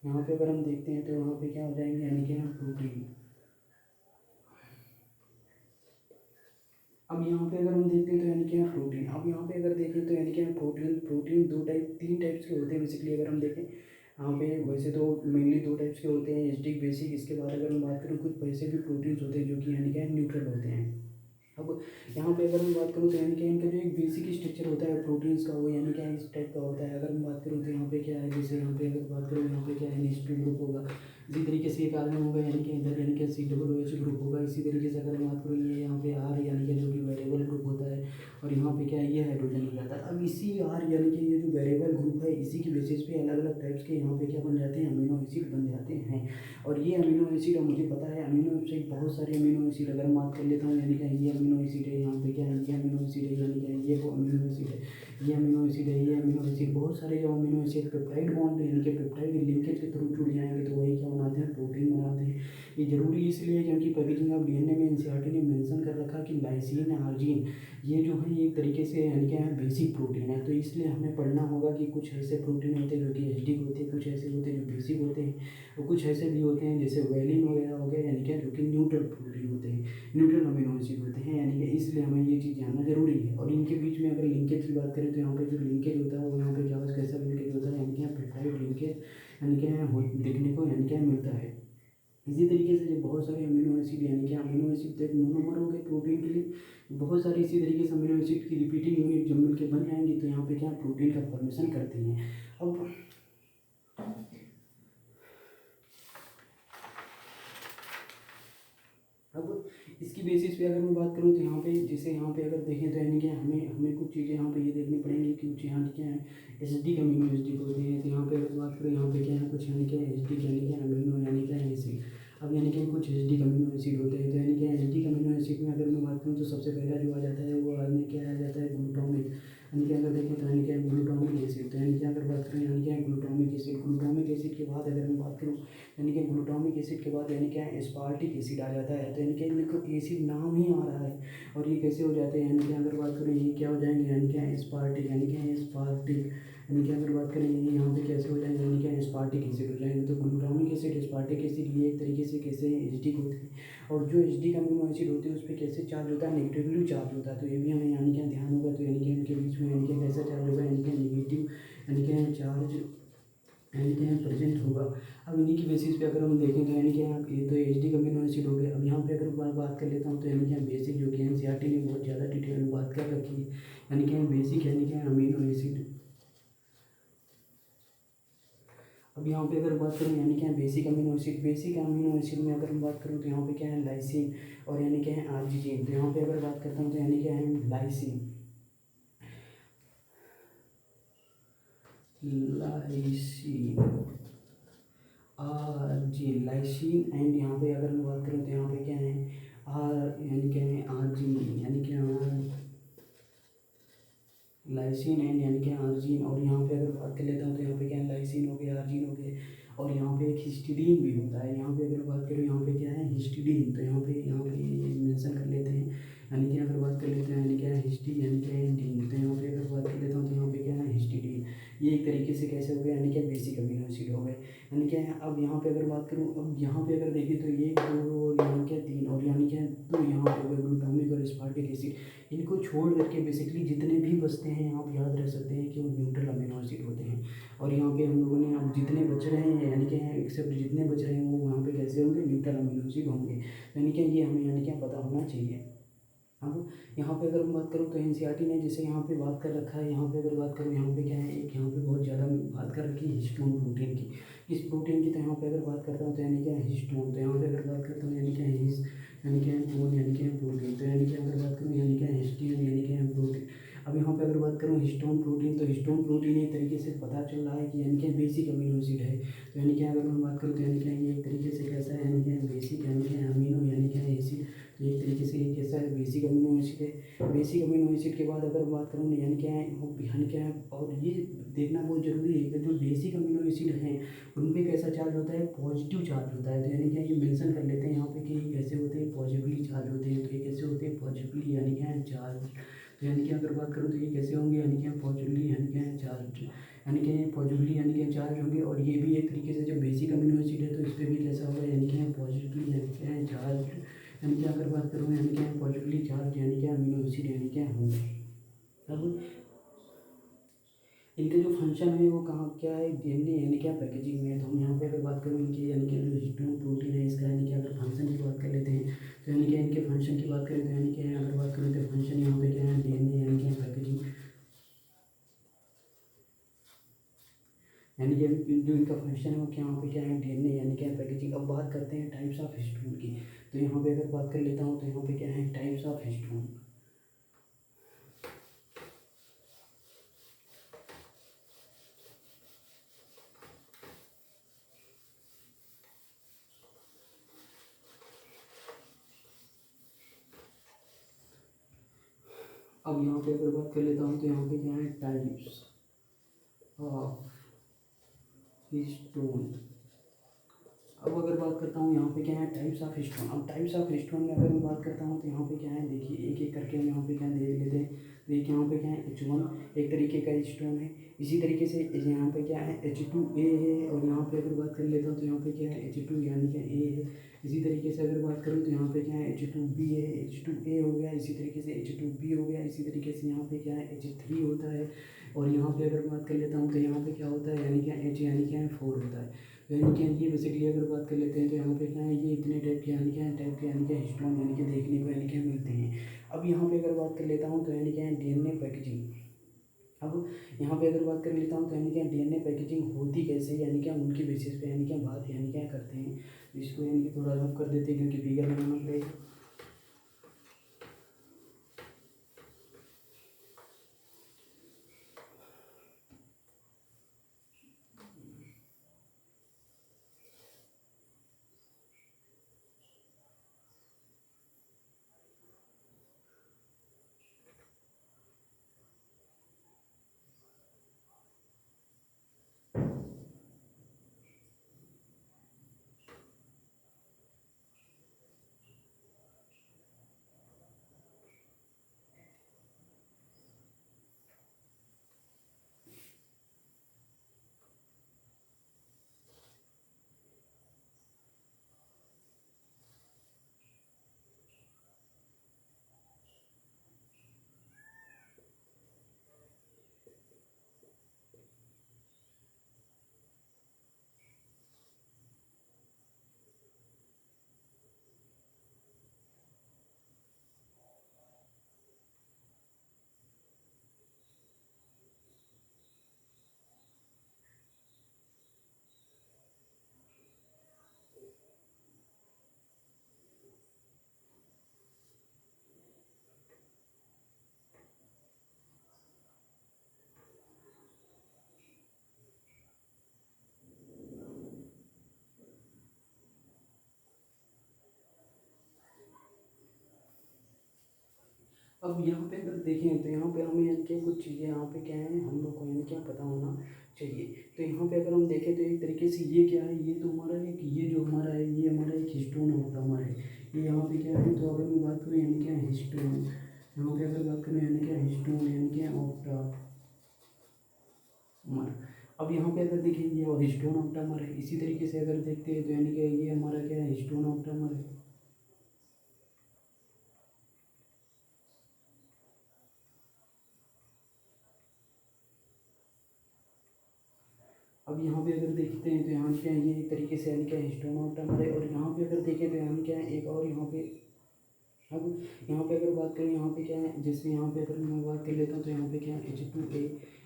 यहाँ पे अगर हम देखते हैं तो यहाँ पे क्या हो जाएंगे, यानी कि प्रोटीन। अब यहाँ पे अगर हम देखते हैं तो यानी क्या प्रोटीन। अब यहाँ पे अगर देखें तो यानी क्या प्रोटीन, प्रोटीन दो टाइप तीन टाइप्स के होते हैं बेसिकली। अगर हम देखें यहाँ पे वैसे तो मेनली दो टाइप्स के होते हैं, एसिडिक बेसिक। इसके बाद अगर हम बात करें कुछ वैसे भी प्रोटीन्स होते हैं जो कि यानी क्या न्यूट्रल होते हैं। अब यहाँ पे अगर मैं बात करूँ तो यानी कि इनका जो एक बेसिक स्ट्रक्चर होता है प्रोटीन्स का, वो यानी क्या इस टाइप का होता है। अगर मैं बात करूँ तो यहाँ पे क्या है, जैसे यहाँ पे अगर बात करूँ यहाँ पे क्या है, H2 ग्रुप होगा। इसी तरीके से एक कार्बन होगा यानी कि इधर यानी कि COOH ग्रुप होगा। इसी तरीके से अगर मैं बात करूँ ये यहाँ पे R यानी कि जो कि वेरिएबल ग्रुप होता है, और यहाँ पे क्या है, ये हाइड्रोजन हो जाता है। अब इसी R यानी कि ये जो वेरिएबल ग्रुप है, इसी की बेसिस पे अलग अलग टाइप्स के यहाँ पे क्या बन जाते हैं, अमीनो एसिड बन जाते हैं। और ये अमीनो एसिड, अब मुझे पता है अमीनो एसिड बहुत सारे अमीनो एसिड अगर मैं बात कर लेता हूँ, यानी कि ये अमीनो एसिड है, यहाँ पे क्या है, ये अमीनो एसिड है, यानी कि ये वो अमीनो एसिड है, ये अमीनो एसिड है, ये अमीनो एसिड। बहुत सारे जो अमीनो एसिड पेप्टाइड बॉन्ड यानी कि पेप्टाइड लिंकेज के थ्रू जुड़ जाएंगे तो वही क्या बनाते हैं, प्रोटीन बनाते हैं। ये जरूरी इसलिए है क्योंकि पैकेजिंग ऑफ DNA में NCERT ने मेंशन कर रखा कि लाइसिन आर्जिन ये जो है ये एक तरीके से यानी कि बेसिक प्रोटीन है। तो इसलिए हमें पढ़ना होगा कि कुछ ऐसे प्रोटीन होते हैं जो कि एसिडिक होते हैं, कुछ ऐसे होते हैं जो बेसिक होते हैं, और कुछ ऐसे भी होते हैं जैसे वेलिन वगैरह हो गया, यानी कि जो कि न्यूट्रल प्रोटीन होते हैं, न्यूट्रल अमीनो एसिड होते हैं। यानी कि इसलिए हमें ये चीज़ जानना जरूरी है। और इनके बीच में अगर लिंकेज की बात करें तो यहाँ पे जो लिंकेज होता है वो यहाँ पे क्या कैसा लिंकेज होता है, यानी कि पेप्टाइड लिंकेज यानी कि देखने को यानी कि मिलता है। इसी तरीके से जो बहुत सारे अमीनो एसिड यानी कि अमीनो एसिड तो एक मोनोमर हो गए प्रोटीन के लिए, बहुत सारी इसी तरीके से अमीनो एसिड की रिपीटिंग यूनिट जब मिल के बन जाएंगी तो यहाँ पे क्या प्रोटीन का फॉर्मेशन करती हैं। अब इसकी बेसिस पे अगर मैं बात करूँ तो यहाँ पे जैसे यहाँ पे अगर देखें तो यानी कि हमें हमें कुछ चीज़ें यहाँ पे ये देखनी पड़ेंगी कि कुछ यहाँ क्या है, एसिडिक अमीनो एसिड होते हैं। तो यहाँ पे अगर बात करूँ यहाँ पे क्या है, कुछ यानी क्या एसिडिक यानी क्या अमीनो यानी क्या एसिड। अब यानी कि कुछ एसिडिक अमीनो एसिड होते हैं। तो यानी कि एसिडिक अमीनो एसिड में अगर मैं बात करूँ तो सबसे पहला जो आ जाता है वो यानी क्या आ जाता है, ग्लूटामिक। यानी कि अगर देखें तो यानी क्या ग्लूटामिक एसिड। तो यानी कि अगर बात करें यानी क्या ग्लूटामिक एसिड, ग्लूटामिक एसिड के बाद अगर मैं बात करूँ यानी कि ग्लूटामिक एसिड के बाद यानी क्या एस्पार्टिक एसिड आ जाता है। तो यानी कि इनको एसिड नाम ही आ रहा है, और ये कैसे हो जाते हैं, यानी कि अगर बात करें ये क्या हो जाएंगे, यानी क्या एस्पार्टिक, यानी क्या एस्पार्टिक। यानी कि अगर बात करें ये यहाँ पे कैसे हो जाएंगे, यानी क्या एस्पार्टिक एसिड हो जाएंगे। तो ग्लूटामिक एसिड, एस्पार्टिक एसिड ये एक तरीके से कैसे एसिडिक होते हैं। और जो एसिडिक अमीनो एसिड होते हैं उस पर कैसे चार्ज होता है, नेगेटिवली चार्ज होता है। तो ये भी हमें यानी क्या ध्यान होगा। तो यानी कि इनके बीच में यानी क्या कैसा चार्ज होगा, यानी क्या नेगेटिव यानी क्या चार्ज यानी कि यहाँ प्रेजेंट होगा। अब इन्हीं की बेसिस पे अगर हम देखें तो यानी कि यहाँ ये तो एसिडिक अमीनो एसिड हो गए। अब यहाँ पे अगर मैं बात कर लेता हूँ तो यानी कि बेसिक जो कि NCERT ने बहुत ज़्यादा डिटेल में बात कर रखी है, यानी कि बेसिक यानी कि अमीनो एसिड। अब यहाँ पे अगर बात करूँ यानी क्या है basic amino acid, basic amino acid में अगर हम बात करूँ तो यहाँ पे क्या है लाइसिन और यानी क्या है आर्जिनिन। तो यहाँ पे अगर बात करता हूँ तो यानी क्या है लाइसिन, लाइसिन आर्जिन, लाइसिन एंड यहाँ पे अगर मैं बात करूँ तो यहाँ पे क्या है यानी क्या है आर्जिनिन, यानी क्या लाइसिन एंड यानी कि आर्जिन। और यहाँ पे अगर बात कर लेता हूँ तो यहाँ पे क्या है लाइसिन हो गया, आर्जिन हो गया और यहाँ पे एक हिस्टिडीन भी होता है। यहाँ पे अगर बात करूँ यहाँ पे क्या है हिस्टिडीन, तो यहाँ पे मेंशन कर लेते हैं यानी कि अगर बात कर लेते हैं यानी क्या है हिस्टी यानी क्या है डीन। तो यहाँ पे अगर बात कर लेता हूँ तो यहाँ पे क्या है हिस्टिडीन, ये एक तरीके से कैसे हो गया यानी क्या बेसिक अमीनो एसिड हो गए यानी क्या है। अब यहाँ पे अगर बात करूँ, अब यहाँ पे अगर देखें तो ये 2 और यानी क्या 3 और यानी क्या तो यहाँ पे अगर ग्लूटामिक और एस्पार्टिक एसिड, इनको छोड़ करके बेसिकली जितने भी बचते हैं आप याद रख सकते हैं कि वो न्यूट्रल अमीनो एसिड होते हैं। और यहाँ पे हम लोगों ने अब जितने बच रहे हैं यानी कि एक्सेप्ट जितने बच रहे हैं वो वहाँ पे कैसे होंगे न्यूट्रल अमीनो एसिड होंगे, यानी कि ये हमें यानी क्या पता होना चाहिए। अब यहाँ पे अगर मैं बात करूँ तो एनसीईआरटी ने जैसे यहाँ पे बात कर रखा है, यहाँ पे अगर बात करूँ यहाँ पे क्या है एक यहाँ पे बहुत ज़्यादा बात कर रखी है हिस्टोन प्रोटीन की, इस प्रोटीन की। तो यहाँ पे अगर बात करता हूँ तो यानी क्या हिस्टोन, तो यहाँ पे अगर बात करता हूँ यानी क्या हिस यानी क्या टोन यानी क्या प्रोटीन, तो यानी क्या अगर बात करूँ यानी क्या हिस्टीन यानी क्या प्रोटीन। अब यहाँ पे अगर बात करूँ हिस्टोन प्रोटीन, तो हिस्टोन प्रोटीन एक तरीके से पता चल रहा है कि यानी क्या बेसिक अमीनो एसिड है। तो यानी क्या अगर मैं बात करूँ तो यानी क्या ये एक तरीके से कैसा है यानी क्या बेसिक यानी क्या अमीनो यानी क्या एसिड, तो एक तरीके से ये कैसा है बेसिक अमीनो एसिड है। बेसिक अमीनो एसिड के बाद अगर बात करूँ यानी क्या है वो यानी क्या है, और ये देखना बहुत ज़रूरी है कि जो बेसिक अमीनो एसिड हैं उन पे कैसा चार्ज होता है पॉजिटिव चार्ज होता है। तो यानी क्या ये मेंशन कर लेते हैं यहाँ पे कि ये कैसे होते हैं पॉजिटिवली चार्ज होते हैं। तो ये कैसे होते हैं पॉजिटिवली यानी क्या है चार्ज। तो यानी कि अगर बात करूँ तो ये कैसे होंगे यानी क्या पॉजिटिवली यानी क्या है चार्ज, यानी कि पॉजिटिवली यानी क्या चार्ज होंगे। और ये भी एक तरीके से जब बेसिक अमीनो एसिड है तो इस पर भी कैसा होगा यानी कि पॉजिटिवली यानी क्या है चार्ज, यानी कि अगर बात करूँ यानी क्या पॉजिटिवली चार्ज यानी क्या अमीनो एसिड यानी क्या होंगे। अब इनके जो फंक्शन है वो कहाँ क्या है डीएनए यानी क्या पैकेजिंग में है। तो हम यहाँ पे अगर बात करूँ इनके यानी कि जो हिस्टोन प्रोटीन है इसका यानी कि अगर फंक्शन की बात कर लेते हैं तो यानी कि इनके फंक्शन की बात करें तो यानी कि अगर बात करें तो फंक्शन यहाँ पे क्या है डीएनए यानी क्या पैकेजिंग, यानी कि जो इनका फंक्शन है वो क्या यहाँ पे क्या है डीएनए यानी क्या पैकेजिंग। अब बात करते हैं टाइप्स ऑफ हिस्टोन की, तो यहाँ पे अगर बात कर लेता हूँ तो यहाँ पे क्या है टाइप्स ऑफ हिस्टोन। अब यहाँ पे अगर बात कर लेता हूँ तो यहाँ पे क्या है टाइप्स ऑफ हिस्टोन। अब अगर बात करता हूँ यहाँ पे क्या है टाइप्स ऑफ हिस्टोन। अब टाइप्स ऑफ हिस्टोन में अगर मैं बात करता हूँ तो यहाँ पे क्या है देखिए एक एक करके हम यहाँ पे क्या देख लेते हैं। देखिए यहाँ पे क्या है H1 एक तरीके का हिस्टोन है, इसी तरीके से यहाँ पे क्या है H2A है। और यहाँ पे अगर बात कर लेता हूँ तो यहाँ पे क्या है H2 यानी क्या A है। इसी तरीके से अगर बात करूँ तो यहाँ पे क्या है H2B है, H2A हो गया, इसी तरीके से H2B हो गया, इसी तरीके से यहाँ पे क्या है H3 होता है। और यहाँ पे अगर बात कर लेता हूँ तो यहाँ पे क्या होता है यानी क्या H यानी क्या है 4 होता है। यानी कि ये बेसिकली अगर बात कर लेते हैं तो यहाँ पे क्या है ये इतने टाइप के यानी क्या टाइप के यानी क्या हिस्टोन यानी कि देखने को यानी क्या मिलते हैं। अब यहाँ पे अगर बात कर लेता हूँ तो यानी क्या है डीएनए पैकेजिंग। अब यहाँ पे अगर बात कर लेता हूँ तो यानी क्या डीएनए पैकेजिंग होती कैसे यानी क्या उनकी बेसिस पे यानी क्या बात यानी क्या करते हैं। तो इसको यानी कि थोड़ा रफ कर देते हैं क्योंकि फिगर बनाना पड़ेगा। अब यहाँ पे अगर देखें तो यहाँ पे हमें यानी कि कुछ चीज़ें यहाँ पे क्या है हम लोग को यानी क्या पता होना चाहिए। तो यहाँ पे अगर हम देखें तो एक तरीके से ये क्या है, ये तो हमारा एक ये जो हमारा है ये हमारा एक हिस्टोन ऑप्टामर है। ये यहाँ पे क्या है, तो अगर मैं बात करूँ यानी क्या हिस्टोन, यहाँ पे अगर बात करें यानी क्या हिस्टोन यानी क्या ऑप्टामर। अब यहाँ पे अगर देखें ये हिस्टोन ऑप्टामर है। इसी तरीके से अगर देखते हैं तो यानी कि ये हमारा क्या है हिस्टोन ऑप्टामर है। अब यहाँ पे अगर देखते हैं तो यहाँ क्या है ये एक तरीके से यानी क्या हिस्टोन ऑप्टामर है। और यहाँ पे अगर देखें तो यानी क्या है एक और यहाँ पे, अब यहाँ पे अगर बात करें यहाँ पे क्या है, जैसे यहाँ पे अगर मैं बात कर लेता हूँ तो यहाँ पे क्या है H2A,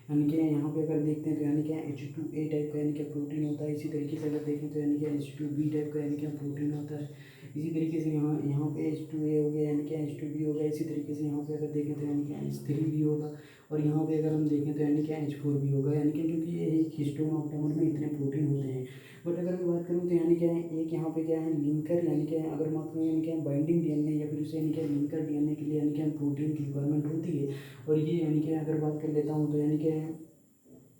यानी क्या यहाँ पे अगर देखते हैं तो यानी क्या H2A टाइप का यानी क्या प्रोटीन होता है। इसी तरीके से अगर देखें तो यानी क्या H2B टाइप का यानी क्या प्रोटीन होता है। इसी तरीके से यहाँ यहाँ पे H2A हो गया यानी क्या H2B हो गया। इसी तरीके से यहाँ पे अगर देखें तो यानी क्या H3 भी होगा। और यहाँ पे अगर हम देखें तो यानी क्या H4 भी होगा। यानी कि क्योंकि ये एक हिस्टोन ऑप्टामर में इतने प्रोटीन होते हैं। बट अगर मैं बात करूँ तो यानी क्या है एक यहाँ पे क्या है लिंकर, यानी क्या है अगर बात करूँ यानी क्या बाइंडिंग डीएनए या फिर उसे यानी क्या लिंकर डीएनए के लिए यानी क्या प्रोटीन की रिक्वायरमेंट होती है। और ये यानी क्या अगर बात कर लेता हूँ तो यानी क्या है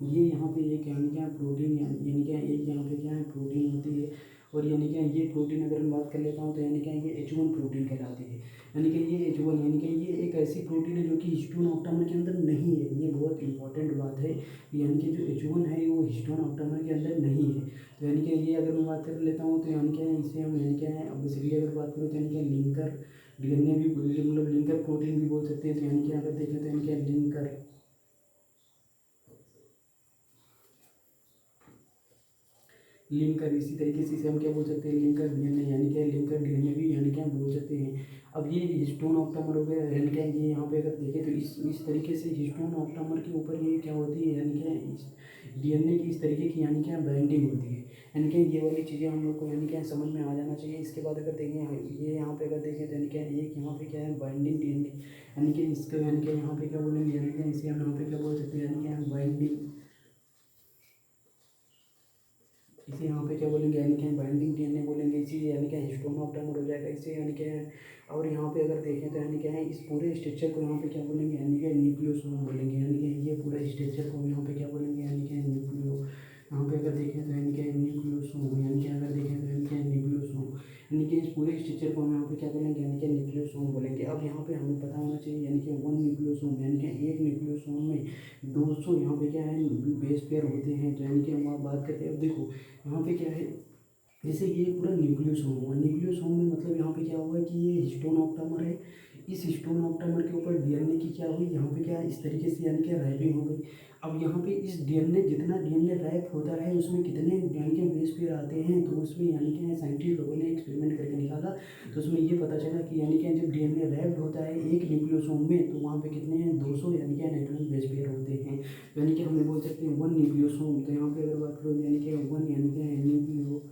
ये यहाँ पे एक यानी क्या प्रोटीन यानी क्या एक यहाँ पे क्या है प्रोटीन होती है। और यानी क्या ये प्रोटीन अगर मैं बात कर लेता हूँ तो यानी क्या ये H1 प्रोटीन कहलाती है। यानी कि ये H1 यानी कि ये एक ऐसी प्रोटीन है जो कि हिस्टोन ऑप्टामर के अंदर नहीं है। ये बहुत इंपॉर्टेंट बात है, यानी कि जो H1 है वो हिस्टोन ऑप्टामर के अंदर नहीं है। तो यानी कि ये अगर मैं बात कर लेता हूँ तो यानी क्या इसे हम यानी क्या है अब बेसिकली अगर बात करूँ तो यानी क्या लिंकर डीएनए भी मतलब लिंकर प्रोटीन भी बोल सकते हैं। तो यानी कि अगर देखें तो यानी क्या लिंकर इसी तरीके से इसे हम क्या बोल सकते हैं लिंकर डीएनए, यानी क्या लिंकर डीएनए भी यानी क्या बोल सकते हैं। अब ये हिस्टोन ऑप्टामर हो गया यानी क्या ये यहाँ पे अगर देखें तो इस तरीके से हिस्टोन ऑप्टामर के ऊपर ये क्या होती है यानी क्या इस डीएनए की इस तरीके की यानी क्या बाइंडिंग होती है। यानी कि ये वाली चीज़ें हम लोग को यानी क्या समझ में आ जाना चाहिए। इसके बाद अगर देखें ये यहाँ पे अगर देखें तो यानी क्या एक यहाँ पे क्या है बाइंडिंग डीएनए, यानी कि इसका यानी कि यहाँ पे क्या बोलेंगे यानी कि इसे हम यहाँ पे क्या बोल सकते हैं यानी कि बाइंडिंग, इसे यहाँ पे क्या बोलेंगे यानी कि बाइंडिंग डीएनए बोलेंगे। इसी यानी कि हिस्टोन ऑप्टामर हो जाएगा इसे यानी कि। और यहाँ पे अगर देखें तो यानी क्या है इस पूरे स्ट्रक्चर को यहाँ पे क्या बोलेंगे यानी कि न्यूक्लियोसोम बोलेंगे। यानी कि ये पूरा स्ट्रक्चर को यहाँ पे क्या बोलेंगे यानी कि न्यूक्लियो, यहाँ पे अगर देखें तो यानी कि न्यूक्लियोसोम, यानी कि अगर देखें तो यानी कि न्यूक्लियोसोम, यानी कि इस पूरे स्ट्रक्चर को हम यहाँ पे क्या बोलेंगे यानी कि न्यूक्लियोसोम बोलेंगे। अब यहाँ पे हमें पता होना चाहिए यानी कि वन न्यूक्लियोसोम, यानी कि एक न्यूक्लियोसोम में 200 यहाँ पे क्या है बेस पेयर होते हैं। तो यानी कि हम आप बात करते हैं, अब देखो यहाँ पे क्या है जैसे ये पूरा न्यूक्लियोसोम हुआ। न्यूक्लियोसोम में मतलब यहाँ पे क्या हुआ कि ये हिस्टोन ऑप्टामर है। इस हिस्टोन ऑप्टामर के ऊपर डीएनए की क्या हुई यहाँ पे क्या इस तरीके से यानी कि रैपिंग हो गई। अब यहाँ पे इस डीएनए जितना डीएनए रैप होता है उसमें कितने यानी कि बेस पेयर आते हैं। तो उसमें यानी कि साइंटिस्ट लोगों ने एक्सपेरिमेंट करके निकाला। तो उसमें ये पता चला कि यानी कि जब डीएनए रैप्ड होता है एक न्यूक्लियोसोम में तो वहाँ पे कितने हैं 200 यानी कि नाइट्रोजन बेस पेयर होते हैं। यानी कि हमें बोल सकते हैं वन न्यूक्लियोसोम। तो यहाँ पे अगर बात करो यानी कि वन यानी कि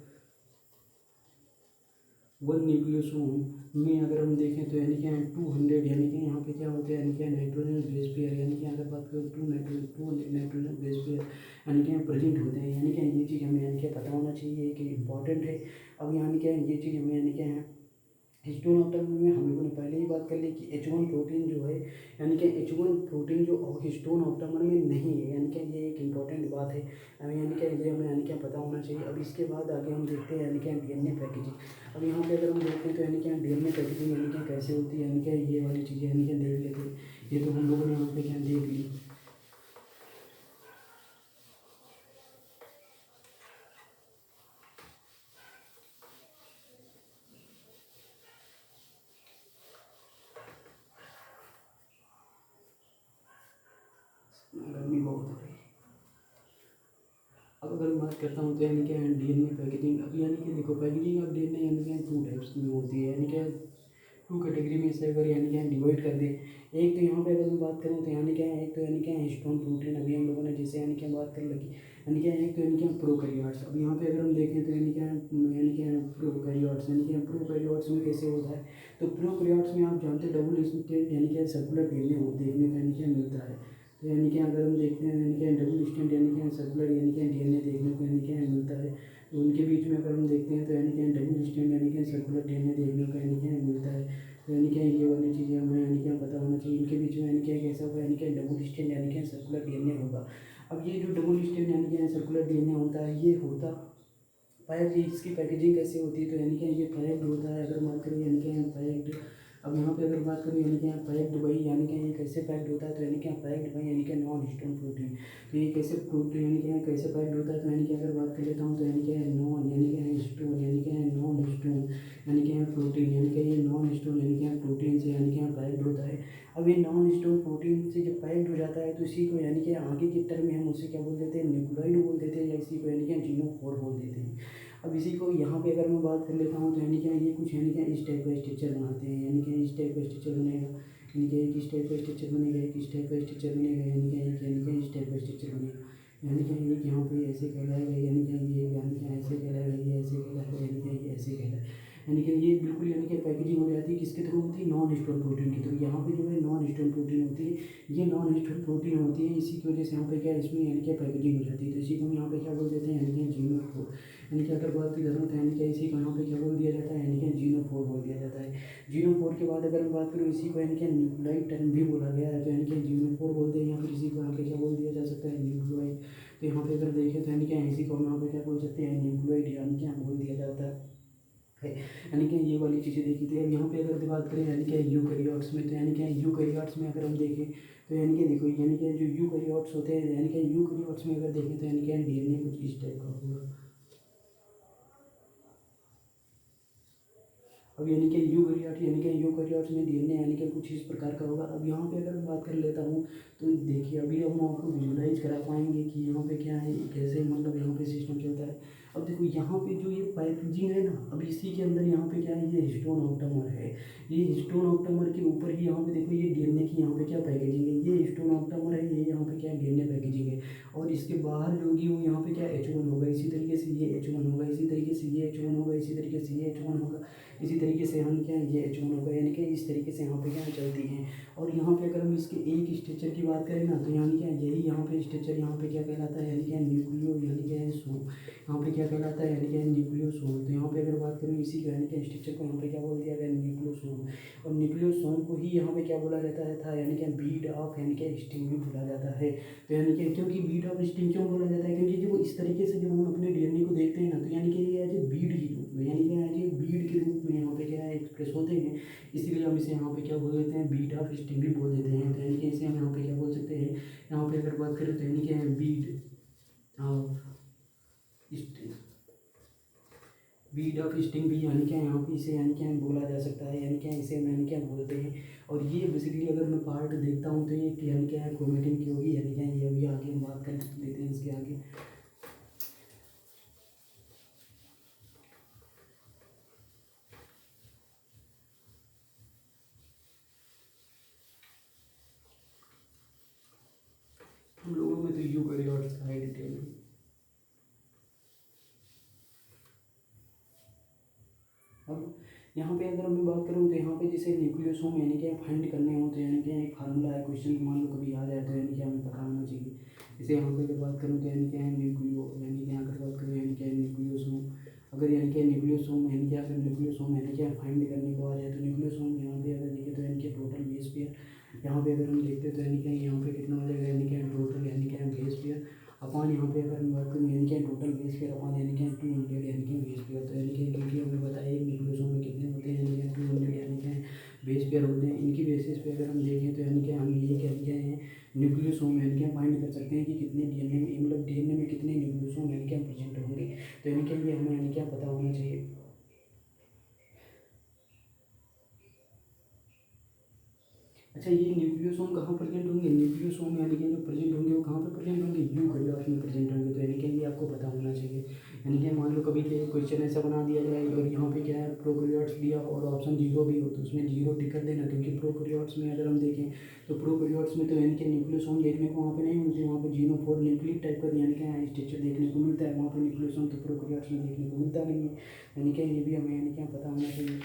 वन न्यूक्लियोसोम में अगर हम देखें तो यानी कि 200 यानी कि यहाँ पे क्या होता है यानी कि नाइट्रोजन बेस पेयर, यानी कि अगर बात करें 200 नाइट्रोजन बेस पेयर यानी कि प्रेजेंट होते हैं। यानी कि ये चीज़ हमें यानी कि पता होना चाहिए कि इंपॉर्टेंट है। अब यानी क्या ये चीज़ हमें यानी क्या है हिस्टोन ऑप्टामर में हम लोगों ने पहले ही बात कर ली कि H1 प्रोटीन जो है यानी कि H1 प्रोटीन जो हिस्टोन ऑप्टामर में नहीं है। यानी कि ये एक इम्पॉर्टेंट बात है हमें, यानी कि ये हमें यानी क्या पता होना चाहिए। अब इसके बाद आगे हम देखते हैं यानी कि डीएनए पैकेजिंग। अब यहाँ पे अगर हम देखते हैं तो यानी कि डीएनए पैकेजिंग यानी कि कैसे होती है, यानी कि ये वाली चीज़ें यानी कि देख लेते हैं। ये तो हम लोगों ने यहाँ पे क्या देख ली। गर्मी बहुत हो रही है। अब अगर मैं बात करता हूँ तो यानी कि डीएनए पैकेजिंग, अब यानी कि देखो पैकेजिंग ऑफ डीएनए यानी कि टू टाइप्स में होती है। यानी कि टू कैटेगरी में इसे अगर यानी कि डिवाइड कर दें। एक तो यहाँ पे अगर मैं बात करूँ तो यानी क्या है एक तो यानी क्या हिस्टोन प्रोटीन अभी हम लोगों ने जैसे यानी क्या बात कर लगी। यानी क्या एक तो यानी क्या प्रोकैरियोट्स। अब यहाँ पे अगर हम देखें तो यानी क्या प्रोकैरियोट्स, यानी कि प्रोकैरियोट्स में कैसे होता है। तो प्रोकैरियोट्स में आप जानते हैं डबल स्टेट यानी क्या सर्कुलर डीएनए देखने को यानी क्या मिलता है। तो यानी कि अगर हम देखते हैं यानी कि डबल स्टैंड यानी कि सर्कुलर यानी कि डीएनए देखने को यानी कि मिलता है। तो उनके बीच में अगर हम देखते हैं तो यानी कि डबल स्टैंड यानी कि सर्कुलर डीएनए देखने को यानी कि मिलता है। तो यानी कि ये वाली चीज़ें हमें यानी कि पता होना चाहिए। डबल स्टैंड यानी कि सर्कुलर डीएनए होगा। अब ये जो डबल स्टैंड यानी कि सर्कुलर डीएनए होता है, ये होता पैक्ड, इसकी पैकेजिंग कैसे होती है, तो यानी कि ये पैक्ड होता है। अगर बात करें यानी कि पैक्ड, अब यहाँ पे अगर बात करूँ यानी कि पैक्ड वही यानी कि ये कैसे पैक्ड होता है, तो यानी कि पैक्ड वही यानी कि नॉन हिस्टोन प्रोटीन। तो ये कैसे प्रोटीन यानी कि कैसे पैक्ड होता है, तो यानी कि अगर बात कर लेता हूँ तो यानी कि नॉन यानी कि हिस्टोन यानी कि नॉन हिस्टोन यानी कि प्रोटीन यानी कि ये नॉन हिस्टोन यानी कि प्रोटीन से यानी कि पैक्ड होता है। अब ये नॉन हिस्टोन प्रोटीन से जब पैक्ड हो जाता है तो इसी को यानी कि आगे के टर्म में हम उसे क्या बोल देते हैं, न्यूक्लियोइड बोल देते हैं, या इसी को यानी कि जीनोफोर बोल देते हैं। अब इसी को यहाँ पे अगर मैं बात कर लेता हूँ तो यानी कि ये कुछ यानी कि इस टाइप का स्ट्रक्चर बनाते हैं, यानी कि इस टाइप का स्ट्रक्चर बनेगा, यानी कि एक इस टाइप का स्ट्रक्चर बनेगा, एक इस टाइप का स्ट्रक्चर बनेगा, यानी कि एक यानी कि इस टाइप का स्ट्रक्चर बनेगा, यानी कि एक यहाँ पे ऐसे कहलाएगा, यानी कि ये यानी कि ऐसे कहलाएगा, ये ऐसे कहलाएगा, यानी कि ये ऐसे कहलाएगा, यानी कि ये बिल्कुल यानी कि पैकेजिंग हो जाती है किसके थ्रू होती है, नॉन हिस्टोन प्रोटीन के थ्रू। यहाँ पे जो है नॉन हिस्टोन प्रोटीन होती है, ये नॉन हिस्टोन प्रोटीन होती है, इसी की वजह से यहाँ पे क्या इसमें यानी कि पैकेजिंग हो जाती है। तो इसी को हम यहाँ पे क्या बोल देते हैं, यानी कि जीनोफोर। यानी कि अगर बात की ज़रूरत है यानी कि इसी को यहाँ पे क्या बोल दिया जाता है, यानी कि जीनोफोर बोल दिया जाता है। जीनोफोर के बाद अगर मैं बात करूँ इसी को यानी कि न्यूक्लियोइड टर्म भी बोला गया है, तो यानी कि जीनोफोर बोलते हैं, या फिर इसी को यहाँ पे क्या बोल दिया जा सकता है, न्यूक्लियोइड। तो यहाँ पे अगर देखें तो यानी कि इसी को हम यहाँ पे क्या बोल सकते हैं, न्यूक्लियोइड यानी कि यहाँ बोल दिया जाता है, यानी कि ये वाली चीज़ें देखी थी। अब यहाँ पे अगर बात करें यानी कि यूकैरियोट्स में, तो यानी कि यूकैरियोट्स में अगर हम देखें तो यानी कि देखो यानी कि जो यूकैरियोट्स होते हैं, यानी कि यूकैरियोट्स में अगर देखें तो यानी कि डीएनए कुछ इस टाइप का होगा। अब यानी कि यूकैरियोट यानी कि यूकैरियोट्स में डीएनए यानी कि कुछ इस प्रकार का होगा। अब यहाँ पे अगर मैं बात कर लेता हूँ तो देखिए अभी हम आपको विजुलाइज करा पाएंगे कि यहाँ पे क्या है, कैसे मतलब यहाँ पे सिस्टम चलता है। अब देखो यहाँ पे जो ये पैकेजिंग है ना, अब इसी के अंदर यहाँ पे क्या है, ये हिस्टोन ऑक्टामर है, ये हिस्टोन ऑक्टामर के ऊपर ही यहाँ पे देखो ये डीएनए की यहाँ पे क्या पैकेजिंग है, ये हिस्टोन ऑक्टामर है, ये यहाँ पे क्या डीएनए पैकेजिंग है। और इसके बाहर जो होगी वो यहाँ पे क्या H1 होगा, इसी तरीके से ये H1 होगा, इसी तरीके से ये H1 होगा, इसी तरीके से ये H1 होगा, इसी तरीके से हम क्या ये H1 होगा, यानी कि इस तरीके से यहाँ पे क्या चलती हैं। और यहाँ पे अगर हम इसके एक स्ट्रक्चर की बात करें ना, तो यानी क्या यही यहाँ पे स्ट्रक्चर यहाँ पे क्या कहलाता है, यानी कि न्यूक्लियो यानी कि सोम, यहाँ पे क्या कहलाता है, यानी कि न्यूक्लियोसोम। तो यहाँ पे अगर बात करूँ इसी का यानी कि स्ट्रक्चर को यहाँ पे क्या बोल दिया गया, न्यूक्लियोसोम। और न्यूक्लियोसोम को ही यहाँ पे क्या बोला जाता है था, यानी कि बीड ऑफ यानी कि स्टिंग भी बोला जाता है। तो यानी कि क्योंकि बीड ऑफ स्टिंग क्यों बोला जाता है, क्योंकि जब वो इस तरीके से जब हम अपने डीएनए को देखते हैं ना, तो यानी कि ये एज ए बीड के रूप में, यानी कि एज ए बीड के रूप में यहाँ पे क्या है एक्सप्रेस होते हैं, इसीलिए हम इसे यहाँ पे क्या बोल देते हैं, बीड ऑफ स्टिंग भी बोल देते हैं। तो यानी कि इसे हम यहाँ पे क्या बोल सकते हैं, यहाँ पे अगर बात करें तो यानी कि bead of sting, bead of sting भी यानी क्या यहाँ पे इसे यानी क्या बोला जा सकता है, यानी क्या इसे हम यानी क्या बोलते हैं। और ये बेसिकली अगर मैं पार्ट देखता हूँ तो ये यानी क्या है क्रोमेटिन की होगी, यानी क्या ये अभी आगे हम बात कर लेते हैं इसके आगे। हम लोगों में तो यूकैरियोट्स का है डिटेल में। अब यहाँ पे अगर मैं बात करूँ तो यहाँ पे जैसे न्यूक्लियोसोम यानी कि फाइंड करने हो तो यानी कि एक फार्मूला है, क्वेश्चन मान लो कभी आ जाए तो यानी कि हमें पता होना चाहिए। जैसे यहाँ पे अगर बात करूँ तो यानी क्या है न्यूक्लियो, यानी कि अगर बात करूँ यानी क्या न्यूक्लियोसोम, अगर यानी कि न्यूक्लियोसोम यानी कि अगर न्यूक्लियोसोम यानी क्या फाइंड करने को आ जाए तो न्यूक्लियोसोम यहाँ पे अगर देखें तो यानी कि टोटल बेस पेयर, यहाँ पे अगर हम देखते हैं तो यानी कि यहाँ पे कितना हो जाएगा, यानी कि टोटल यानी कि बेस पेयर अपॉन यहाँ पे अगर हम बात करें यानी कि टोटल बेस पेयर अपॉन यानी कि 200 यानी कि बेस पेयर। तो यानी कि क्योंकि हमें बताया एक न्यूक्लियोसोम में कितने होते हैं, यानी कि 200 यानी कि बेस पेयर होते हैं। इनकी बेसिस पे अगर हम देखें तो यानी कि हम ये कह क्या है न्यूक्लियोसोम यानी कि फाइंड कर सकते हैं कि कितने डीएनए में, मतलब डीएनए में कितने न्यूक्लियोसोम यानी कि प्रेजेंट होंगे। तो यानी कि ये हमें यानी क्या पता होना चाहिए। अच्छा ये न्यूक्लियोसोम कहाँ प्रेजेंट होंगे, न्यूक्लियोसोम यानी कि जो प्रेजेंट होंगे वो कहाँ पे प्रेजेंट होंगे, यूकैरियोट्स में प्रेजेंट होंगे। तो यानी कि ये आपको पता होना चाहिए। यानी कि मान लो कभी क्वेश्चन ऐसा बना दिया जाए और यहाँ पे क्या है प्रोकैरियोट्स दिया और ऑप्शन जीरो भी हो तो उसमें जीरो टिक कर देना, क्योंकि प्रोकैरियोट्स में अगर हम देखें तो प्रोकैरियोट्स में तो यानी कि न्यूक्लियोसोम देखने को वहाँ पे नहीं मिलते, वहाँ पे जीनोफोर न्यूक्लिक टाइप का यानी कि स्ट्रक्चर देखने को मिलता है, वहाँ पे न्यूक्लियोसोम तो प्रोकैरियोट्स में देखने को मिलता नहीं है। यानी कि ये भी हमें यानी क्या पता होना चाहिए।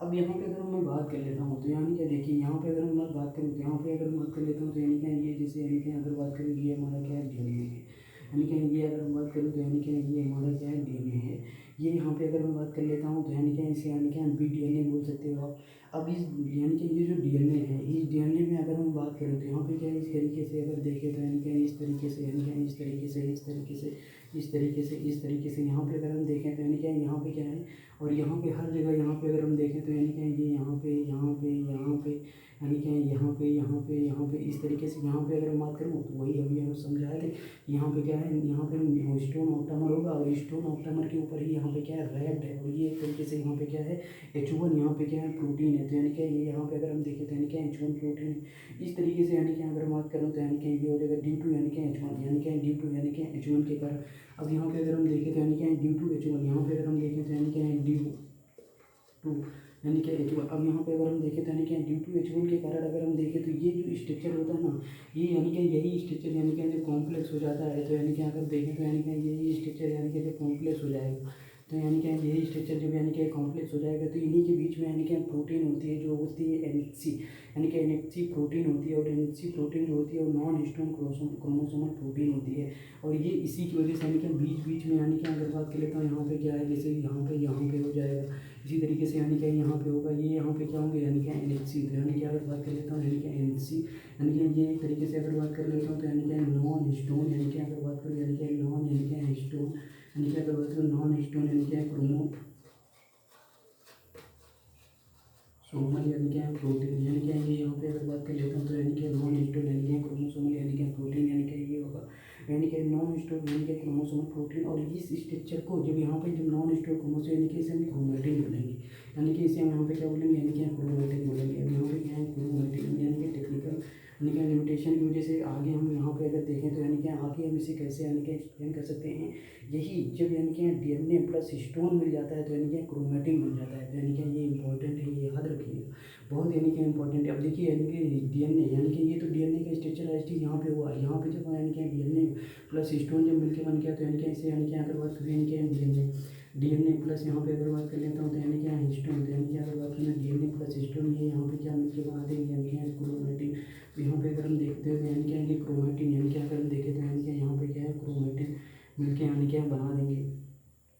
अब यहाँ पे अगर मैं बात कर लेता हूँ तो यानी क्या देखिए यहाँ पे अगर मैं बात करूँ तो यहाँ पे अगर मैं बात कर लेता हूँ तो यानी क्या ये जैसे यानी कि अगर बात करें ये हमारा क्या है डीएनए है, यानी कि ये अगर हम बात करें तो यानी कि ये हमारा क्या है डीएनए है। ये यहाँ पे अगर मैं बात कर लेता हूँ तो यानी कि इसे यानी कि बीडीएनए बोल सकते हो आप। अब इस यानी कि ये जो डीएनए है, इस डीएनए में अगर हम बात करें तो यहाँ पे क्या है, इस तरीके से अगर देखें तो यानी कि इस तरीके से यानी कि इस तरीके से इस तरीके से इस तरीके से इस तरीके से यहाँ पे अगर हम देखें तो यानी कि यहाँ पे क्या है, और यहाँ पे हर जगह यहाँ पे अगर हम देखें तो यानी कि ये यहाँ पे यहाँ पे यहाँ पे यानी कि यहाँ पे यहाँ पे यहाँ पे इस तरीके से यहाँ पे अगर हम बात करूँ तो वही अभी हम समझाए थे। यहाँ पे क्या है, यहाँ पे स्टोन ऑक्टामर होगा और स्टोन ऑक्टामर के ऊपर ही यहाँ पे क्या है रैप्ड है, और ये एक तरीके से यहाँ पे क्या है H1 यहाँ पे क्या है प्रोटीन है। तो यानी कि ये यहाँ पे अगर हम देखें तो यानी कि H1 प्रोटीन है। इस तरीके से यानी कि अगर बात करूँ तो यानी कि ये हो जाएगा ड्यू टू यानी कि H1 यानी कि ड्यू टू यानी कि H1 के कारण। अब यहाँ पे अगर हम देखें तो यानी कि ड्यू टू H1, यहाँ पे अगर हम देखें तो यानी कि ड्यू टू यानी कि H1। अब यहाँ पे अगर हम देखें तो यानी कि ड्यू टू H1 के कारण अगर हम देखें तो ये जो स्ट्रक्चर होता है ना, ये यानी कि यही स्ट्रक्चर यानी कि जब कॉम्प्लेक्स हो जाता है तो यानी कि अगर देखें तो यानी कि यही स्ट्रक्चर यानी कि जब कॉम्प्लेक्स हो जाएगा तो यानी कि यही स्ट्रक्चर जब यानी कि कॉम्प्लेक्स हो जाएगा तो इन्हीं के बीच में यानी कि प्रोटीन होती है जो होती है NHC, यानी कि NHC प्रोटीन होती है। और NHC प्रोटीन जो होती है वो नॉन हिस्टोन क्रोमोसोमल प्रोटीन होती है। और ये इसी की वजह से यानी कि बीच बीच में यानी कि अगर बात कर लेता हूँ यहाँ पे क्या है, जैसे यहाँ पे हो जाएगा, इसी तरीके से यानी कि यहाँ पे होगा, ये यहाँ पे क्या होंगे यानी कि NHC। तो यानी कि अगर बात कर लेता हूँ यानी कि NHC यानी कि ये एक तरीके से अगर बात कर लेता हूँ तो यानी कि नॉन हिस्टोन यानी कि अगर बात करूँ यानी कि नॉन यानी कि हिस्टोन यानी कि अगर बात करूँ नॉन हिस्टोन यानी कि क्रोमोसोमल यानी कि प्रोटीन यानी कि ये यहाँ पे अगर बात कर लेता हूँ तो यानी कि नॉन हिस्टोन यानी कि क्रोमोसोमल यानी कि प्रोटीन यानी कि ये होगा यानी कि नॉन हिस्टोन यानी कि क्रोमोसोमल प्रोटीन। और इस स्ट्रक्चर को जब यहाँ पे जब नॉन हिस्टोन क्रोमोसोम यानी कि इसे हम क्रोमैटिन बोलेंगे, यानी कि इसे हम यहाँ पे क्या बोलेंगे यानी कि क्रोमैटिन बोलेंगे। अब यहाँ पे क्या है क्रोमैटिन यानी कि टेक्निकल यानी कि लिमिटेशन की वजह से आगे हम यहाँ पे अगर देखें तो यानी कि आगे हम इसे कैसे यानी कि एक्सप्लेन कर सकते हैं। यही जब यानी कि डीएनए प्लस हिस्टोन मिल जाता है तो यानी कि क्रोमैटिन बन जाता है। तो यानी कि ये इंपॉर्टेंट है, ये याद रखिएगा, बहुत यानी कि इंपॉर्टेंट है। अब देखिए यानी कि डीएनए यानी कि ये तो डीएनए का स्ट्रक्चर है यहाँ पे हुआ, यहाँ पे जब यानी कि डीएनए प्लस हिस्टोन जब मिलकर बन गया तो यानी कि इसे यानी कि अगर बात करें यानी कि डीएनए प्लस यहाँ पे अगर बात कर लेता हूँ तो यानी कि हिस्टोन, तो यानी कि अगर बात करें डीएनए प्लस हिस्टोन ये यहाँ पे क्या मिलकर बना देंगे यानी कि क्रोमैटिन। तो यहाँ पे अगर हम देखते हैं तो यानी कि ये क्रोमैटिन यानी कि अगर हम देखें तो यानी कि यहाँ पे क्या है क्रोमैटिन मिलके यानी कि बना देंगे।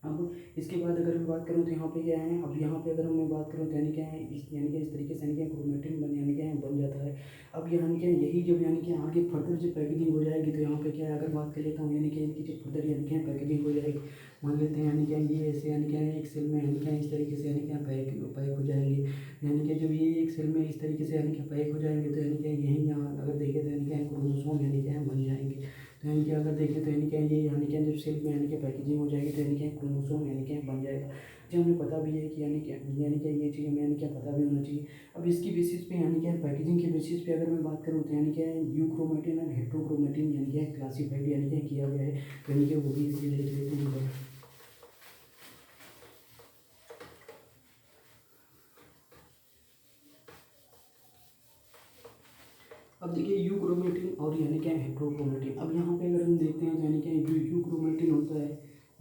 अब इसके बाद अगर मैं बात करूँ तो यहाँ पे क्या है, अब यहाँ पे अगर मैं बात करूँ तो यानी क्या है इस यानी कि इस तरीके से यानी कि क्रोमैटिन बन यानी क्या बन जाता है। अब यानी कि यही जब यानी कि आगे फर्दर जब पैकेजिंग हो जाएगी तो यहाँ पे क्या है अगर बात कर लेता हूँ यानी कि इनकी जब फर्दर यानी कि पैकेजिंग हो जाएगी, मान लेते हैं यानी कि ये ऐसे यानी कि एक सेल में यानी कि इस तरीके से यानी कि पैक हो जाएंगे। यानी कि जब ये एक सेल में इस तरीके से यानी कि पैक हो जाएंगे तो यानी कि यहीं यहाँ अगर देखें तो यानी कि क्रोमोसोम यानी कि बन जाएंगे। तो यानी कि अगर देखें तो यानी कि ये यानी कि जब सेल में यानी कि पैकेजिंग हो जाएगी तो यानी कि क्रोमोसोम यानी कि बन जाएगा। जो हमें पता भी है कि यानी कि ये चीज़ हमें यानी कि पता भी होना चाहिए। अब इसकी बेसिस पे यानी कि पैकेजिंग के बेसिस पे अगर मैं बात करूँ तो यानी कि यूक्रोमैटिन और हेट्रोक्रोमैटिन यानी कि क्लासीफाइड यानी कि किया गया है, यानी कि वो भी इसे देख लेते हैं। अब देखिए यूक्रोमैटिन और यानी क्या हेट्रोक्रोमैटिन। अब यहाँ पे अगर हम देखते हैं तो यानी क्या जो यूक्रोमैटिन होता है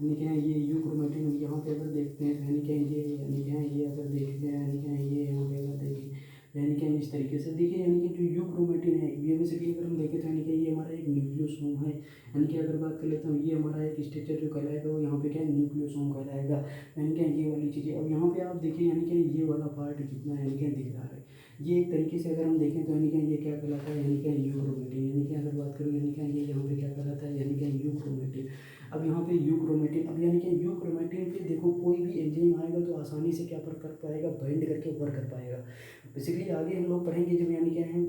यानी क्या ये यूक्रोमैटिन यहाँ पे अगर देखते हैं तो यानी क्या ये अगर देखते हैं यानी क्या ये यहाँ पे अगर देखें यानी क्या इस तरीके से देखिए यानी कि जो यूक्रोमैटिन है ये बेसिकली अगर हम देखें तो यानी कि ये हमारा एक न्यूक्लियोसोम है। यानी कि अगर बात कर लेता हूँ ये हमारा एक स्ट्रक्चर जो कहलाएगा वो यहाँ पे क्या न्यूक्लियोसोम कहलाएगा, यानी क्या ये वाली चीज़ें। अब यहाँ पे आप देखिए यानी कि ये वाला पार्ट कितना यानी क्या दिख रहा है, ये एक तरीके से अगर हम देखें तो यानी कि ये क्या कहलाता है यानी कि यूक्रोमैटिन। यानी कि अगर बात करूँ यानी कि ये यहाँ पे क्या कहलाता है यानी कि यूक्रोमैटिन। अब यहाँ पे यूक्रोमैटिन, अब यानी कि यूक्रोमैटिन पे देखो कोई भी एंजाइम आएगा तो आसानी से क्या कर पाएगा बाइंड करके वर्क कर पाएगा। बेसिकली आगे हम लोग पढ़ेंगे जब यानी क्या है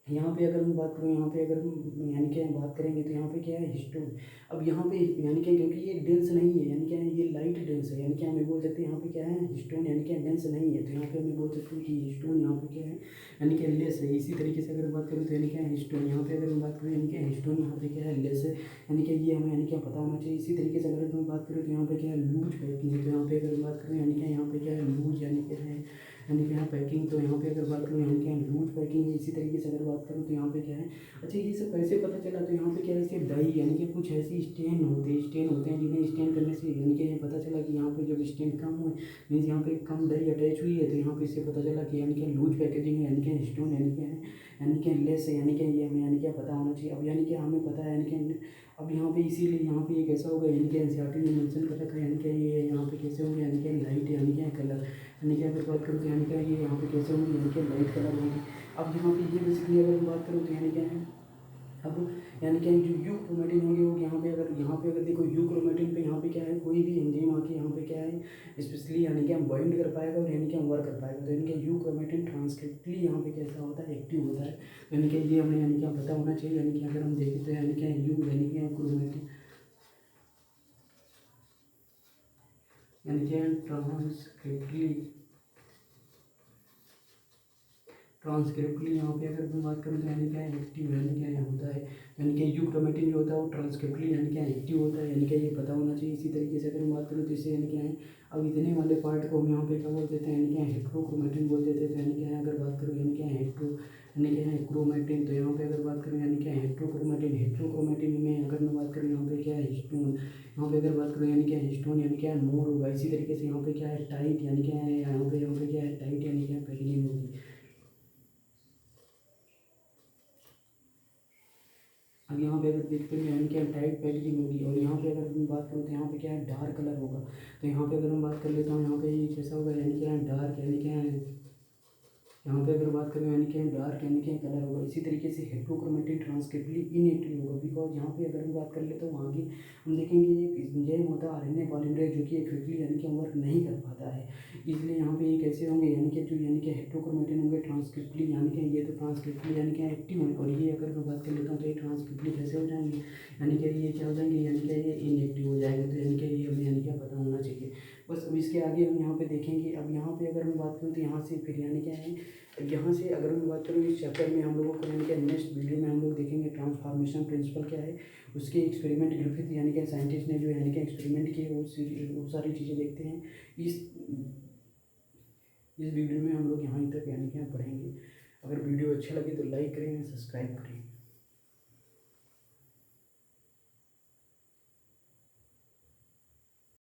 यहाँ पे अगर मैं बात करूँ यहाँ पे अगर हम यानी क्या बात करेंगे तो यहाँ पे क्या है हिस्टोन। अब यहाँ पे यानी क्या क्योंकि ये डेंस नहीं है यानी क्या है ये लाइट डेंस है, यानी क्या हमें बोल सकते हैं यहाँ पे क्या है हिस्टोन यानी क्या डेंस नहीं है। तो यहाँ पे हमें बोल सकते हैं कि हिस्टोन यहाँ पे क्या है यानी कि लेस है। इसी तरीके से अगर बात करूँ तो यानी क्या हिस्टोन यहाँ पे अगर हम बात करें यानी क्या हिस्टोन यहाँ पे क्या है लेस है, यानी कि ये हमें यानी क्या पता होना चाहिए। इसी तरीके से अगर हम बात करें तो यहाँ पे क्या है लूज पैकिंग है। तो यहाँ पे अगर बात करें यानी कि यहाँ पे क्या है लूज यानी क्या है यानी कि यहाँ पैकिंग, तो यहाँ पे अगर बात करूँ यानी कि लूज पैकिंग है। इसी तरीके से अगर बात करूँ तो यहाँ पे क्या है, अच्छा ये सब कैसे पता चला, तो यहाँ पे क्या है इसके डाई यानी कि कुछ ऐसी स्टेन होते हैं जिन्हें स्टेन करने से यानी कि पता चला कि यहाँ पे जब स्टेन कम हुए मीन्स यहाँ पे कम डाई अटैच हुई है तो यहाँ पे इससे पता चला कि यानी कि लूज पैकेजिंग है यानी कि स्टोन यानी कि है यानी कि लेस है, यानी कि ये हमें यानी कि पता होना चाहिए। अब यानी कि हमें पता है यानी कि अब यहाँ पे इसीलिए यहाँ पे ये कैसा होगा, यानी कि एनसीईआरटी ने मेंशन कर रखा है, यानी कि ये यहाँ पे कैसे होंगे, यानी कि लाइट यानी कि कलर, यानी कि अगर बात करूँ तो यानी कि ये यहाँ पे कैसे होंगे, यानी कि लाइट कलर होंगे। अब यहाँ पे ये बेसिकली अगर हम बात करूँ तो यानी क्या है, अब यानी क्या जो यू क्रोमेटिन होंगे वो यहाँ पे अगर देखो यू क्रोमेटिन पे यहाँ पे क्या है, कोई भी एंजाइम आके यहाँ पे क्या है स्पेशली यानी कि हम बाइंड कर पाएगा और यानी कि हम वर्क कर पाएगा। तो यानी कि यू क्रोमेटिन ट्रांसक्रिप्टली यहाँ पे कैसा होता है, एक्टिव होता है। तो यानी कि ये हमें यानी क्या पता होना चाहिए। यानी कि अगर हम देखें तो यानी क्या यू यानी कि क्रोमेटिन यानी कि ट्रांसक्रिप्टली यहाँ पे अगर मैं बात करूँ तो यानी क्या एक्टिव यानी क्या होता है, यानी कि यू क्रोमेटिन जो होता है वो ट्रांसक्रिप्टली यानी क्या एक्टिव होता है, यानी कि ये पता होना चाहिए। इसी तरीके से अगर हम बात करूँ तो इससे यानी क्या है, अब इतने वाले पार्ट को हम यहाँ पे क्या बोल देते हैं, यानी क्या हेट्रोक्रोमेटिन बोल देते हैं। तो यानी क्या है अगर बात करूँ यानी क्या हेट्रो यानी क्या है क्रोमेटिन, तो यहाँ पे अगर बात करूँ यानी क्या हेट्रोक्रोमेटिन में अगर मैं बात करूँ यहाँ पे क्या है हिस्टोन, यहाँ पे अगर बात करूँ यानी क्या हिस्टोन यानी क्या मोर होगा। इसी तरीके से यहाँ पे क्या है टाइट यानी क्या है, यहाँ पे क्या है टाइट यानी क्या पैकेजिंग होगी। अब यहाँ पे अगर देखते हैं यानी क्या टाइट पैकेजिंग होगी, और यहाँ पे अगर हम बात करें तो यहाँ पे क्या है डार्क कलर होगा। तो यहाँ पे अगर हम बात कर लेता हूँ यहाँ पे ये कैसा होगा, यानी क्या है डार्क यानी क्या है, यहाँ पे अगर बात करें यानी कि डार्क यानी कि कलर होगा। इसी तरीके से हेट्रोक्रोमेटिन ट्रांसक्रिप्टली इनएक्टिव होगा, बिकॉज यहाँ पे अगर हम बात कर ले तो वहाँ की हम देखेंगे एक एंजाइम होता है आरएनए पॉलीमरेज जो कि इफेक्टली यानी कि वर्क नहीं कर पाता है। इसलिए यहाँ पे ये कैसे होंगे, यानी कि जो यानी कि हेट्रोक्रोमेटिन होंगे ट्रांसक्रिप्टली यानी कि ये तो ट्रांसक्रिप्टली यानी कि एक्टिव है, और ये अगर मैं बात कर लेता हूँ तो ये ट्रांसक्रिप्टली कैसे हो जाएंगे, यानी कि ये क्या हो जाएंगे, यानी कि ये इनएक्टिव हो जाएंगे। तो यानी कि ये हमें यानी क्या पता होना चाहिए। बस अब इसके आगे हम यहाँ पे देखेंगे। अब यहाँ पे अगर हम बात करूँ तो यहाँ से फिर यानी क्या है, यहाँ से अगर मैं बात करूँ इस चैप्टर में हम लोगों को यानी कि नेक्स्ट वीडियो में हम लोग देखेंगे ट्रांसफॉर्मेशन प्रिंसिपल क्या है, उसके एक्सपेरिमेंट ग्रिफिथ यानी कि साइंटिस्ट ने जो यानी कि एक्सपेरिमेंट किए वो सारी चीज़ें देखते हैं। इस वीडियो में हम लोग यहाँ तक यानी कि पढ़ेंगे। अगर वीडियो अच्छा लगे तो लाइक करें, सब्सक्राइब करें।